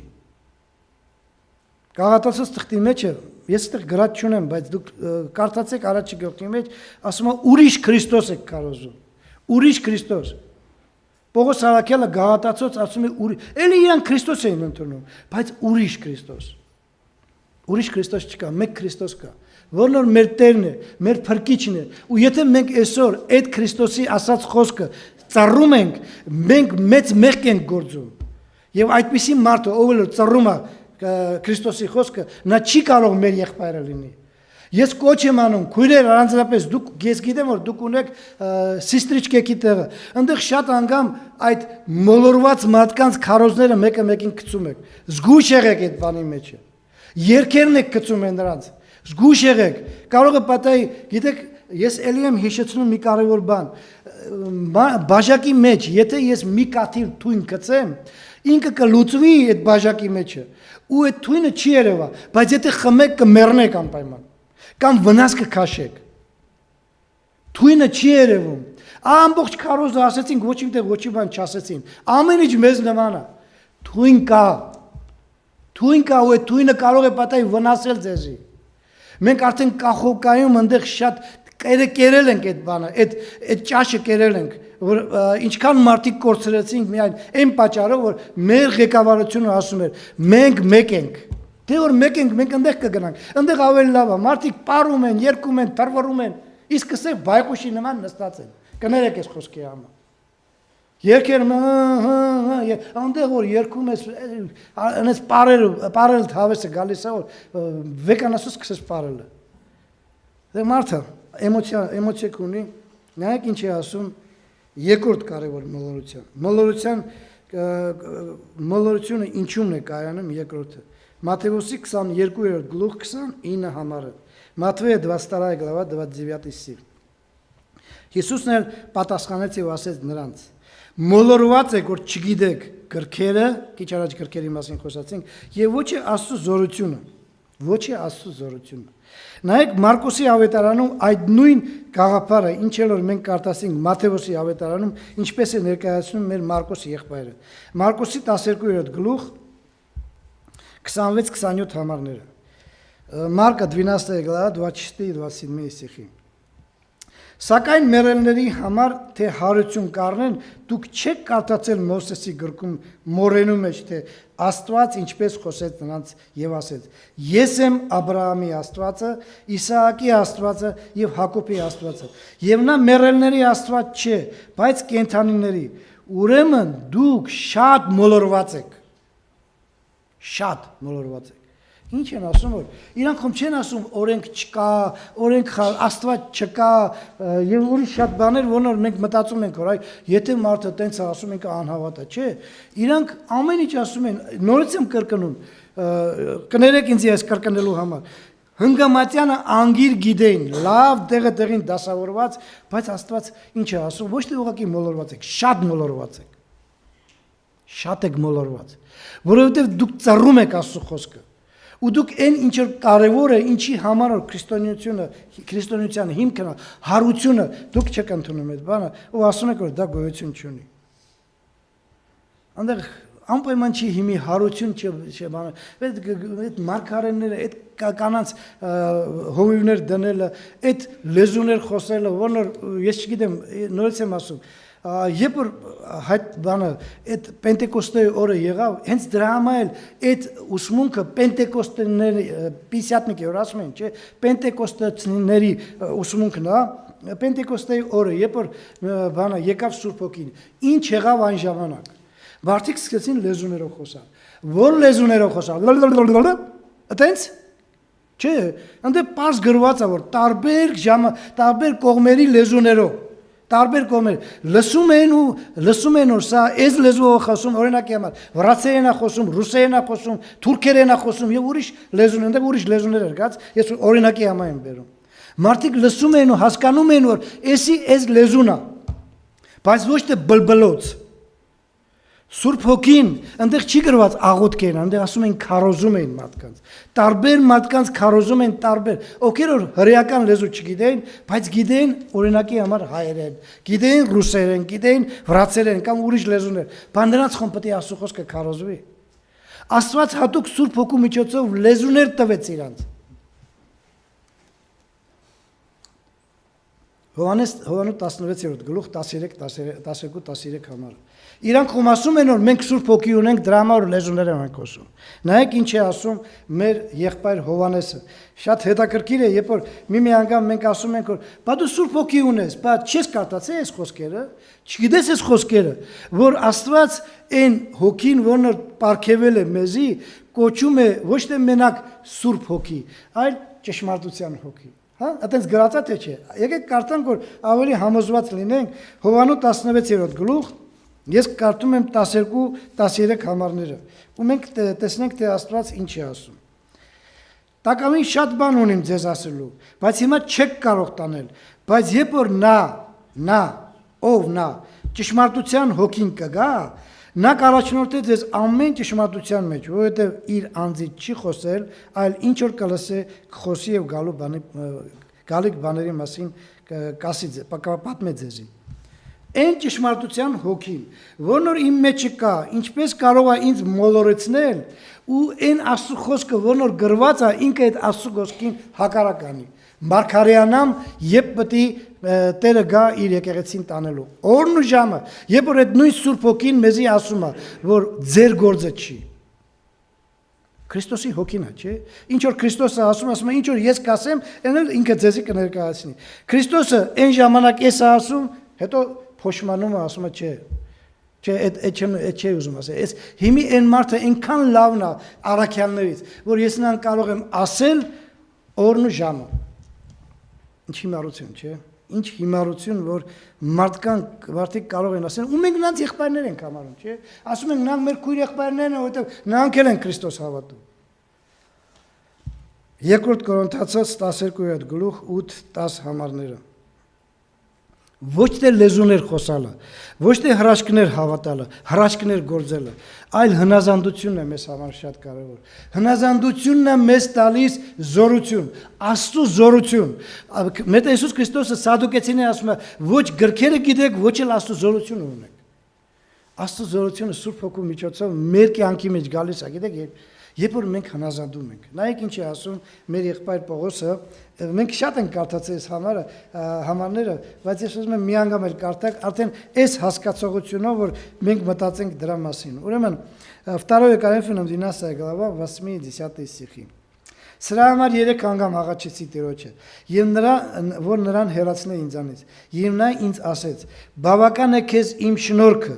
Գաղատացոց թղթի մեջ ես այդտեղ գրած չունեմ, բայց դուք կարդացեք առաջի գլխի մեջ, ասում է ուրիշ Քրիստոս եք կարոզում։ Ուրիշ Քրիստոս։ Պողոս Սարաքյալը Գաղատացոց ասում է էլի իրանք Քրիստոս էին ընդունում, բայց ուրիշ Քրիստոս։ Ուրիշ Քրիստոս չկա, մեկ Քրիստոս կա, որն որ մեր Տերն է, մեր Փրկիչն է, ու եթե մենք այսօր այդ Քրիստոսի ասած խոսքը ծառում ենք, մենք մեծ մեղք ենք գործում։ Եվ այդպիսի մարդը, ով որ ծառում է Քրիստոսի խոսքը, նա չի կարող մեր եղբայրը լինի։ Ես կոչ եմ անում, քույրեր, առանձնապես դուք, ես գիտեմ որ դուք ունեք սիստրիչկեքի տեղը, այնտեղ շատ անգամ այդ մոլորված մարդկանց քարոզները մեկը մեկին գցում եք։ Զգույշ եղեք այդ բանի մեջ։ Երկերն եք գցում են նրանց, զգույշ եղեք, կարող է պատահի, գիտեք, ես էլի եմ հիշեցնում մի կարևոր բան, բաժակի մեջ, եթե ես մի կաթիլ թույն գցեմ, ինքը կլուծվի այդ բաժակի մեջը, ու այդ թույնը չի երևա, բայց եթե խմեք կմեռնեք անպայման, կամ վնաս կքաշեք, թույնը չի երևում, Ամբողջ քարոզը ասեցին, ոչ ինտեղ ոչի բան չասեցին։ Ամեն ինչ մեզ նման է։ Թույն կա։ Թույն կա, ու այդ թույնը կարող է պատահի վնասել ձեզի։ Մենք արդեն կախոկայում այնտեղ շատ կերել ենք այդ բանը, այդ ճաշը կերել ենք, որ ինչքան մարդիկ կորցրեցինք միայն այն պատճառով, որ մեր ղեկավարությունը ասում էր, մենք մեկ ենք։ Դե որ մեկ ենք, մենք այնտեղ կգնանք։ Այնտեղ ավելի լավ է, մարդիկ պարում են, երգում են, թռվռում են, իսկ ասեք բայկուշի նման նստած են։ Կներեք այս խոսքի համար։ Երկերում այնտեղ որ երգում ես, այնպես պարել հավեսը գալիս է, որ վեկանասուս սկսես պարելը։ Դե մարդը էմոցիա ունի, նայեք ինչ է ասում երկրորդ կարևոր մոլորությունը ինչումն է կայանում երկրորդը։ Մատթեոսի 22 գլուխ 29 համարը։ Մատթեя 22 глава 29 стих։ Հիսուսն էլ պատասխանեց եւ ասեց նրանց. Մոլորված եք, որ չգիտեք գրքերը, քիչ առաջ գրքերի մասին խոսացինք, եւ ոչ է Աստծո զորությունը, ոչ է Աստծո զորությունը։ Նայեք Մարկոսի ավետարանում այդ նույն գաղափարը, ինչ էլ որ մենք կարդացինք Մատթեոսի ավետարանում, ինչպես է ներկայացնում մեր Մարկոսի եղբայրը։ Մարկոսի 12 գլուխ 26-27 համարները։ Մարկը 12 глава 24-27 стихи։ Սակայն մեռելների համար թե հարություն կառնեն, դուք չեք կարդացել Մովսեսի գրքում մորենու մեջ, թե Աստված ինչպես խոսեց նրանց եւ ասեց. Ես եմ Աբրահամի Աստվածը, Իսահակի Աստվածը եւ Հակոբի Աստվածը։ Եվ նա մեռելների Աստված չէ, բայց կենդանիների։ Ուրեմն դուք շատ մոլորված եք։ Շատ մոլորված եք։ Ինչ են ասում, որ իրանք խոմ չեն ասում օրենք չկա, օրենք Աստված չկա եւ ուրիշ շատ բաներ, որոնք մենք մտածում ենք, որ այ եթե մարդը տենց է ասում, ինքը անհավատ է, չէ։ Իրանք ամեն ինչ ասում են, նորից եմ կրկնում, կներեք ինձ այս կրկնելու համար։ Հնգամատյանը անգիր գիտեին, լավ տեղին դասավորված, բայց Աստված ինչ է ասում, ոչ թե ուղղակի մոլորված եք, շատ մոլորված եք։ Շատ եք մոլորված, որովհետեւ դուք ծռում եք Աստծո խոսքը։ Ու դուք այն ինչ որ կարևոր է, ինչի համար որ քրիստոնեության հիմքն է, հարությունը, դուք չեք ընդունում այդ բանը, ու ասում եք, որ դա գոյություն չունի։ Այնտեղ անպայման չի հիմի հարություն չէ բանը, այդ մարգարեները, այդ կանանց հովիվներ դնելը, այդ լեզուներ խոսելը, որոնք ես չգիտեմ, նորից եմ ասում, երբ որ այդ բանը այդ Պենտեկոստեի օրը եղավ, հենց դրա համար էլ այդ ուսմունքը Պենտեկոստեների Պիսյատնիկի որ ասում են, չէ, Պենտեկոստեցիների ուսմունքն է, Պենտեկոստեի օրը, երբ որ բանը եկավ Սուրբ Հոգին, ինչ եղավ այն ժամանակ։ Մարդիկ սկսեցին լեզուներով խոսալ։ Որ լեզուներով խոսալ։ Այտենց չէ, այնտեղ պարզ գրված է, որ տարբեր կողմերի լեզուներով տարբեր կողմեր լսում են որ սա այս լեզուով խոսում, օրինակի համար վրացերեն է խոսում, ռուսերեն է խոսում, թուրքերեն է խոսում եւ ուրիշ լեզուներ, այնտեղ ուրիշ լեզուներ էր գած, ես օրինակի համար եմ բերում։ Մարդիկ լսում են ու հասկանում են, որ այս լեզուն է, բայց ոչ թե բլբլոց։ Սուրբ Հոգին այնտեղ չի գրված աղոթքեր, այնտեղ ասում են քարոզում են մարդկանց։ Տարբեր մարդկանց քարոզում են տարբեր, ովքեր որ հրեական լեզու չգիտեն, բայց գիտեն օրինակի համար հայերեն, գիտեն ռուսերեն, գիտեն վրացերեն կամ ուրիշ լեզուներ։ Բան նրանց խոմ պետք է Աստծո խոսքը քարոզվի։ Աստված հատուկ Սուրբ Հոգու միջոցով լեզուներ տվեց իրանց։ Հովհաննես 16-րդ գլուխ 13-13 համարը։ Իրանք ում ասում են, որ մենք Սուրբ Հոգի ունենք, դրա համար լեզուներ ենք խոսում։ Նայեք ինչ է ասում մեր եղբայր Հովհաննեսը։ Շատ հետաքրքիր է, երբ որ մի անգամ մենք ասում ենք, որ բա դու Սուրբ Հոգի ունես, բա չես կարդացել այս խոսքերը, չգիտես այս խոսքերը, որ Աստված այն Հոգին, որը պարգևել է մեզի, կոչում է ոչ թե մենակ Սուրբ Հոգի, այլ ճշմարտության Հոգի։ Հա, այտենց գրածա թե չէ։ Եկեք կարդանք, որ ավելի համոզված լինենք Հովհաննես 16-րդ գլուխ, ես կարդում եմ 12-13 համարները, ու մենք տեսնենք, թե Աստված ինչ է ասում։ Տակավին շատ բան ունիմ ձեզ ասելու, բայց հիմա չեք կարող տանել, բայց երբ որ նա, ճշմարտության Հոգին կգա, նա կառաջնորդի ձեզ ամեն ճշմարտության մեջ, որովհետև իր անձից չի խոսել, այլ ինչ որ կլսե կխոսի եւ գալիք բաների մասին պատմե ձեզի։ Այն ճշմարտության հոգին, որն որ իմ մեջ կա, ինչպես կարող է ինձ մոլորեցնել, ու այն Աստծո խոսքը, որն որ գրված է, ինքը այդ Աստծո խոսքին հակառակ անի։ Մարգարեանամ, երբ պետք է Տերը գա իր եկեղեցին տանելու։ Օրն ու ժամը, երբ որ այդ նույն Սուրբ Հոգին մեզի ասում է, որ ձեր գործը չի։ Քրիստոսի հոգին է, չէ՞։ Ինչ որ Քրիստոսը ասում է, ինչ որ ես կասեմ, այն ինքը ձեզի կներկայացնի։ Քրիստոսը այն ժամանակ էս ասում, հետո փոշմանում է, ասում է, չէ։ Չէ, այդ չէ ուզում ասել։ Այս հիմի այն մարդը այնքան լավն է առաքյալներից, որ ես նրան կարող եմ ասել օրն ու ժամը։ Ինչ հիմարություն, չէ՞։ Ինչ հիմարություն, որ մարդիկ կարող են ասել, ու մենք նրանց եղբայրներ ենք համարում, չէ՞։ Ասում ենք նրանք մեր քույր եղբայրներն են, որովհետև նրանք էլ են Քրիստոս հավատում։ Երկրորդ Կորինթացոց 12:8-10 համարները։ Ոչ թե լեզուներ խոսալը, ոչ թե հրաշքներ հավատալը, հրաշքներ գործելը, այլ հնազանդությունն է մեզ համար շատ կարևոր։ Հնազանդությունն է մեզ տալիս զորություն, Աստծո զորություն։ Մեր Հիսուս Քրիստոսը Սադուկեցիներին ասում է, ոչ գրքերը գիտեք, ոչ էլ Աստծո զորությունը ունեք։ Աստծո զորությունը Սուրբ Հոգու միջոցով մեր կյանքի մեջ գալիս է, գիտեք, երբ որ մենք հնազանդում ենք։ Նայեք ինչ է ասում մեր եղբայր Պողոսը, մենք շատ ենք կարդացել համարները, բայց ես ուզում եմ մի անգամ էլ կարդալ, արդեն այս հասկացողությունով, որ մենք մտածենք դրա մասին։ Ուրեմն 2 Коринфянам 12 глава 8-10 стихи։ Սրա համար 3 անգամ աղաչեցի Տերոջը, եւ որ նրան հեռացնե ինձանից։ Եվ նա ինձ ասեց. «Բավական է քեզ իմ շնորհքը,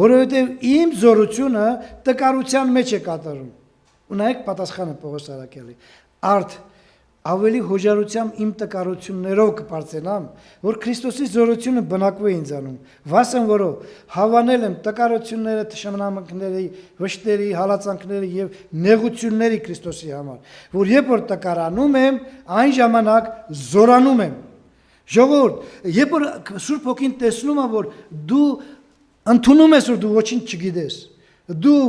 որովհետեւ իմ զորությունը տկարության մեջ է կատարում»։ Ու նայեք պատասխանը Պողոս Արաքյալի. «Արդ ավելի հոժարությամբ իմ տկարություններով կբարձրանամ, որ Քրիստոսի զորությունը բնակվի ինձանում, վասն որով հավանել եմ տկարությունները, թշնամանքների, վշտերի, հալածանքների եւ նեղությունների Քրիստոսի համար, որ երբ որ տկարանում եմ, այն ժամանակ զորանում եմ»։ Ժողովուրդ, երբ որ Սուրբ Հոգին տեսնում է, որ դու ընդունում ես, որ դու ոչինչ չգիտես, դու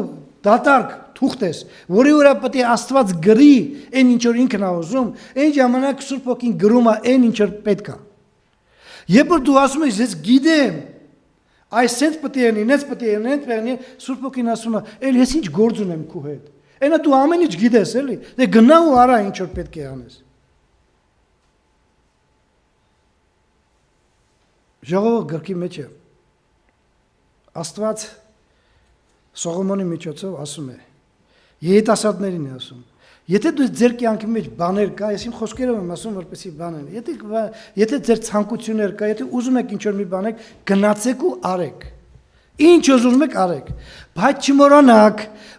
դատարկ թուղթ ես, որի վրա պետք է Աստված գրի այն ինչ որ ինքն է ուզում, այն ժամանակ Սուրբ Հոգին գրում է այն ինչ որ պետք է։ Երբ որ դու ասում ես, ես գիտեմ, այսպես պետք է լինի, այս պետք է լինի, Սուրբ Հոգին ասում է, «Էլ ես ինչ գործ ունեմ քո հետ»։ Այնա դու ամեն ինչ գիտես, էլի։ Դե գնա ու արա ինչ որ պետք է անես։ Ժողովուրդ գրքի մեջ է Աստված Սողոմոնի միջոցով ասում է, երիտասարդներին է ասում, եթե դու ձեր կյանքի մեջ բաներ կա, ես իմ խոսքերով եմ ասում, որպեսզի բաներ, եթե ձեր ցանկություններ կա, եթե ուզում եք ինչ-որ մի բան եք, գնացեք ու արեք, ինչ ուզում եք արեք, բայց չմոռանաք,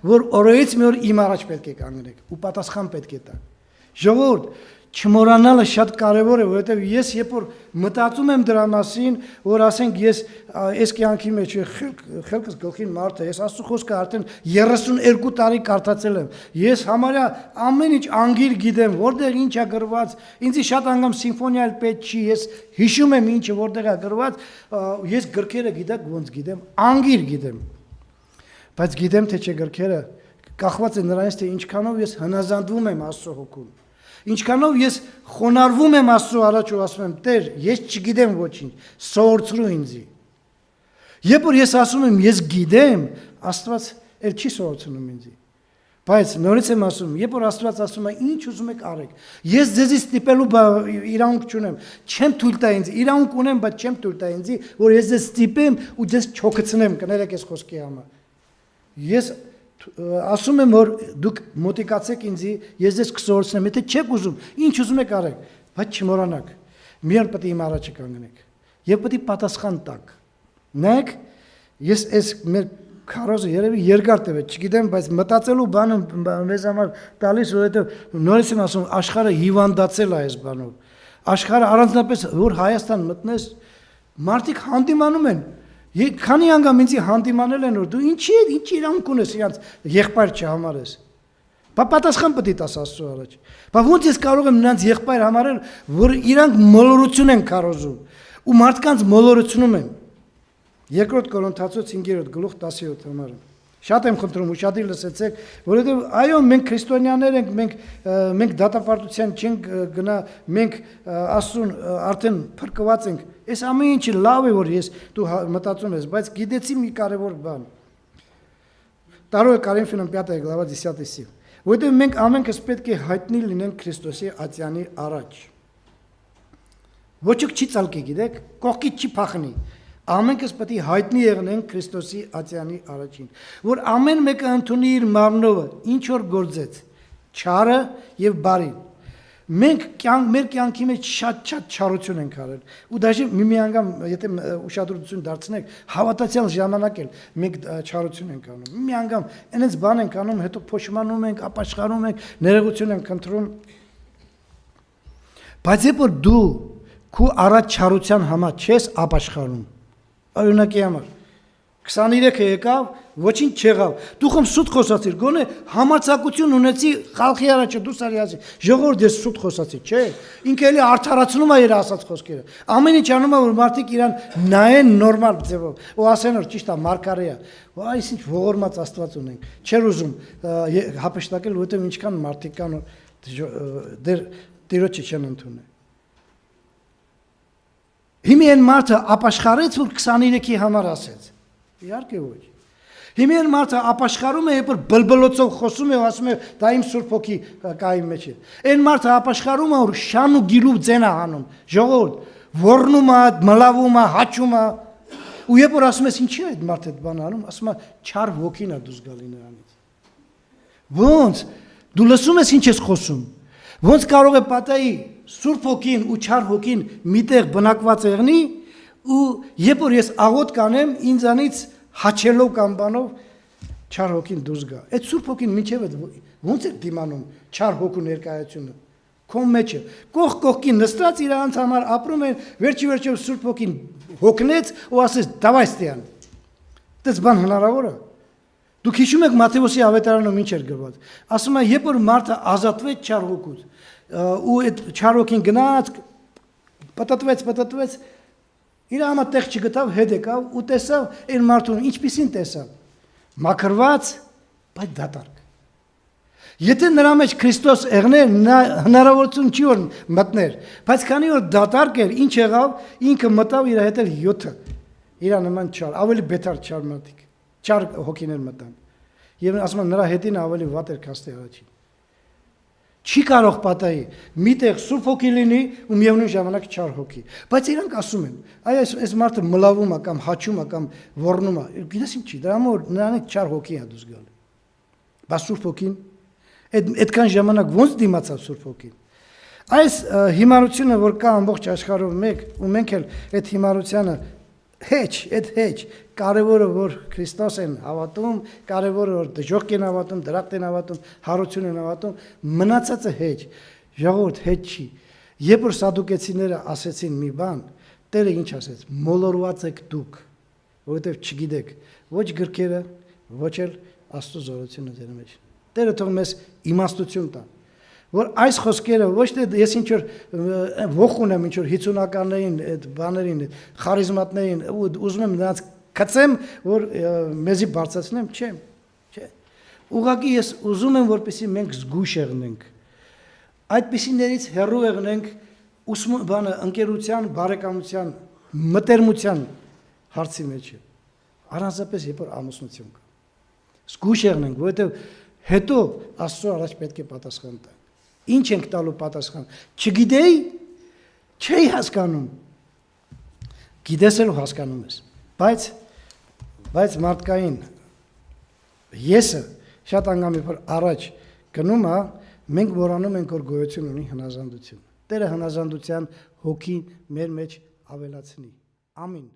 որ օրերից մի օր իմ առաջ պետք է կանգնեք ու պատասխան պետք է տաք։ Ժողովուրդ, չմոռանալը շատ կարևոր է, որովհետև ես երբ որ մտածում եմ դրա մասին, որ ասենք ես այս կյանքի մեջ խելքս գլխին մարդ է, ես Աստծո խոսքը արդեն 32 տարի կարդացել եմ։ Ես համարյա ամեն ինչ անգիր գիտեմ, որտեղ ինչ է գրված, ինձ շատ անգամ սիմֆոնիա էլ պետք չի, ես հիշում եմ ինչը որտեղ է գրված, ես գրքերը գիտակ ոնց գիտեմ, անգիր գիտեմ։ Բայց գիտեմ թե չէ գրքերը կախված է նրանից թե ինչքանով ես հնազանդվում եմ Աստծո հոգուն։ Ինչքանով ես խոնարհվում եմ Աստծո առաջ ու ասում եմ. «Տեր, ես չգիտեմ ոչինչ, սովորեցրու ինձի»։ Երբ որ ես ասում եմ ես գիտեմ, Աստված էլ չի սովորեցնում ինձի։ Բայց նորից եմ ասում, երբ որ Աստված ասում է ինչ ուզում եք արեք, ես ձեզի ստիպելու իրավունք չունեմ, չեմ թույլ տա ինձ, իրավունք ունեմ, բայց չեմ թույլ տա ինձի, որ ես ձեզ ստիպեմ ու ձեզ չոքցնեմ, կներեք այս խոսքի համար։ Ես ասում եմ, որ դուք մոտիկացեք ինձի, ես ձեզ կսովորեցնեմ, եթե չեք ուզում, ինչ ուզում եք արեք, բայց չմոռանաք, մի օր պետք է իմ առաջը կանգնեք եւ պետք է պատասխան տաք։ Նայեք, ես այս մեր քարոզը երևի երկար տևը, չգիտեմ, բայց մտածելու բանը մեզ համար տալիս, որովհետեւ նորից եմ ասում, աշխարհը հիվանդացել է այս բանով։ Աշխարհը առանձնապես որ Հայաստան մտնես, մարդիկ հանդիմանում են։ Քանի անգամ ինձ հանդիմանել են, որ դու ինչ իրանք ունես իրանց եղբայր չհամարես։ Բա պատասխան պետք է տաս Աստծո առաջ։ Բա ոնց ես կարող եմ նրանց եղբայր համարել, որ իրանք մոլորություն են քարոզում ու մարդկանց մոլորությունում են։ 2 Կորինթացոց 5:17 համարը։ Շատ եմ խնդրում, ուշադիր լսեցեք, որովհետև այո, մենք քրիստոնյաներ ենք, մենք դատապարտության չենք գնա, մենք Աստծուն արդեն փրկված ենք, Այս ամեն ինչը լավ է, որ դու մտածում ես, բայց գիտեցի մի կարևոր բան։ 2 Կորինթացիներն 5 глава 10 стих։ Որտեղ մենք ամենքս պետք է հայտնի լինենք Քրիստոսի ատյանի առաջ։ Ոչինչ չի ցալկի, գիտեք, կողքից չի փախնի։ Ամենքս պետք է հայտնի եղնենք Քրիստոսի ատյանի առաջին, որ ամեն մեկը ընդունի իր մարմնով ինչ որ գործեց, չարը եւ բարին։ Մենք մեր կյանքի մեջ շատ չարություն ենք արել։ Ու դաժե մի անգամ, եթե ուշադրություն դարձնեք, հավատացյալ ժամանակ էլ մենք չարություն ենք անում։ Մի անգամ այնպես բան ենք անում, հետո փոշմանում ենք, ապաշխարում ենք, ներողություն ենք խնդրում։ Բայց երբ որ դու քո առաջ չարության համար չես ապաշխարում, օրինակի համար 23-ը եկավ, ոչինչ չեղավ։ Դու խոմ սուտ խոսացիր, գոնե համարձակություն ունեցի խալխի առաջ դու սարիացի։ Ժողովուրդ ես սուտ խոսացի, չէ։ Ինքը էլի արդարացնում է իր ասած խոսքերը։ Ամեն ինչ անում է, որ մարդիկ իրան նայեն նորմալ ձևով։ Ու ասեն որ ճիշտ է, մարգարե է։ Այս ինչ ողորմած Աստված ունենք։ Չեր ուզում հապշտակել, որովհետև ինչքան մարդիկ կան դեր Տիրոջը չեն ընդունել։ Հիմա այն մարդը ապաշխարեց, որ 23-ի համար ասեց։ Իհարկե ոչ։ Հիմա այն մարդը ապաշխարում է, երբ որ բլբլոցով խոսում է, ասում է, դա իմ Սուրբ Հոգի կա իմ մեջ է։ Այն մարդը ապաշխարում է, որ շան ու գիլուp ձեն է հանում։ Ժողովուրդ, ոռնում է, մլավում է, հաճում է։ Ու երբ որ ասում ես, ինչի է այդ մարդը այդ բանը անում, ասում է, չար հոգին է դուրս գալի նրանից։ Ոնց դու լսում ես ինչ ես խոսում։ Ոնց կարող է պատահի Սուրբ Հոգին ու չար հոգին միտեղ բնակված եղնի ու երբ որ ես աղոտ կանեմ ինձանից հաչելով կամ բանով չար հոգին դուրս գա։ Այդ Սուրբ Հոգին մինչև ոնց է դիմանում չար հոգու ներկայությունը։ Քո մեջը կողքին նստած իրանց համար ապրում են, վերջի Սուրբ Հոգին հոգնեց ու ասեց՝ «Դավայ ստյան»։ Դες բան հնարավոր է։ Դուք հիշում եք Մատթեոսի ավետարանում ինչ էր գրված։ Ասում է, երբ որ մարդը ազատվեց չար հոգուց, ու այդ չար հոգին գնաց, պատտվեց, իր համար տեղ չգտավ, հետ եկավ ու տեսավ այն մարդուն, ինչպիսին տեսավ։ Մաքրված, բայց դատարկ։ Եթե նրա մեջ Քրիստոս եղներ, նա հնարավորություն չի որ մտներ, բայց քանի որ դատարկ էր, ինչ եղավ, ինքը մտավ իր հետ էլ 7-ը։ Իր նման չար, ավելի բետար չար մարդիկ, չար հոգիներ մտան։ Եվ ասում են նրա հետին ավելի վատ էր քան առաջին։ Չի կարող պատահի միտեղ Սուրբ Հոգի լինի ու միևնույն ժամանակ չար հոգի։ Բայց իրանք ասում են, այ այս մարդը մլավում է կամ հաճում է կամ ոռնում է։ Գիտես ինչի, դրա համար նրանք չար հոգի է դուրս գալի։ Բայց Սուրբ Հոգին այդքան ժամանակ ոնց դիմացավ Սուրբ Հոգին։ Այս հիմարությունը, որ կա ամբողջ աշխարհով մեկ, ու մենք էլ այդ հիմարությանը հետ կարևորը որ Քրիստոս են հավատում, կարևորը որ դժոխք են հավատում, դրախտ են հավատում, հարություն են հավատում, մնացածը հետ։ Ժողովուրդ հետ չի։ Երբ որ սադուկեցիները ասեցին մի բան, Տերը ինչ ասեց. մոլորված եք դուք, որովհետև չգիտեք ոչ գրքերը, ոչ էլ Աստծո զորությունը ձեր մեջ։ Տերը թող մեզ իմաստություն տա, որ այս խոսքերը ոչ թե ես ինչ որ ողջ ունեմ, ինչ որ 50-ականներին, այդ բաներին, խարիզմատներին, ուզում եմ նրանց կծեմ, որ մեզի բարձրացնեմ, չէ։ Ուղղակի ես ուզում եմ, որպեսզի մենք զգույշ եղնենք, այդպիսիներից հեռու եղնենք ընկերության, բարեկամության, մտերմության հարցի մեջ է, առանձնապես երբ որ ամուսնություն կա։ Զգույշ եղնենք, որովհետև հետո Աստծո առաջ պետք է պատասխան տանք։ Ինչ ենք տալու պատասխան։ Չգիտեի, չէի հասկանում։ Գիտես էլ հասկանում ես։ Բայց մարդկային եսը շատ անգամ երբ առաջ գնում է, մենք մոռանում ենք որ գոյություն ունի հնազանդություն։ Տերը հնազանդության հոգին մեր մեջ ավելացնի։ Ամին։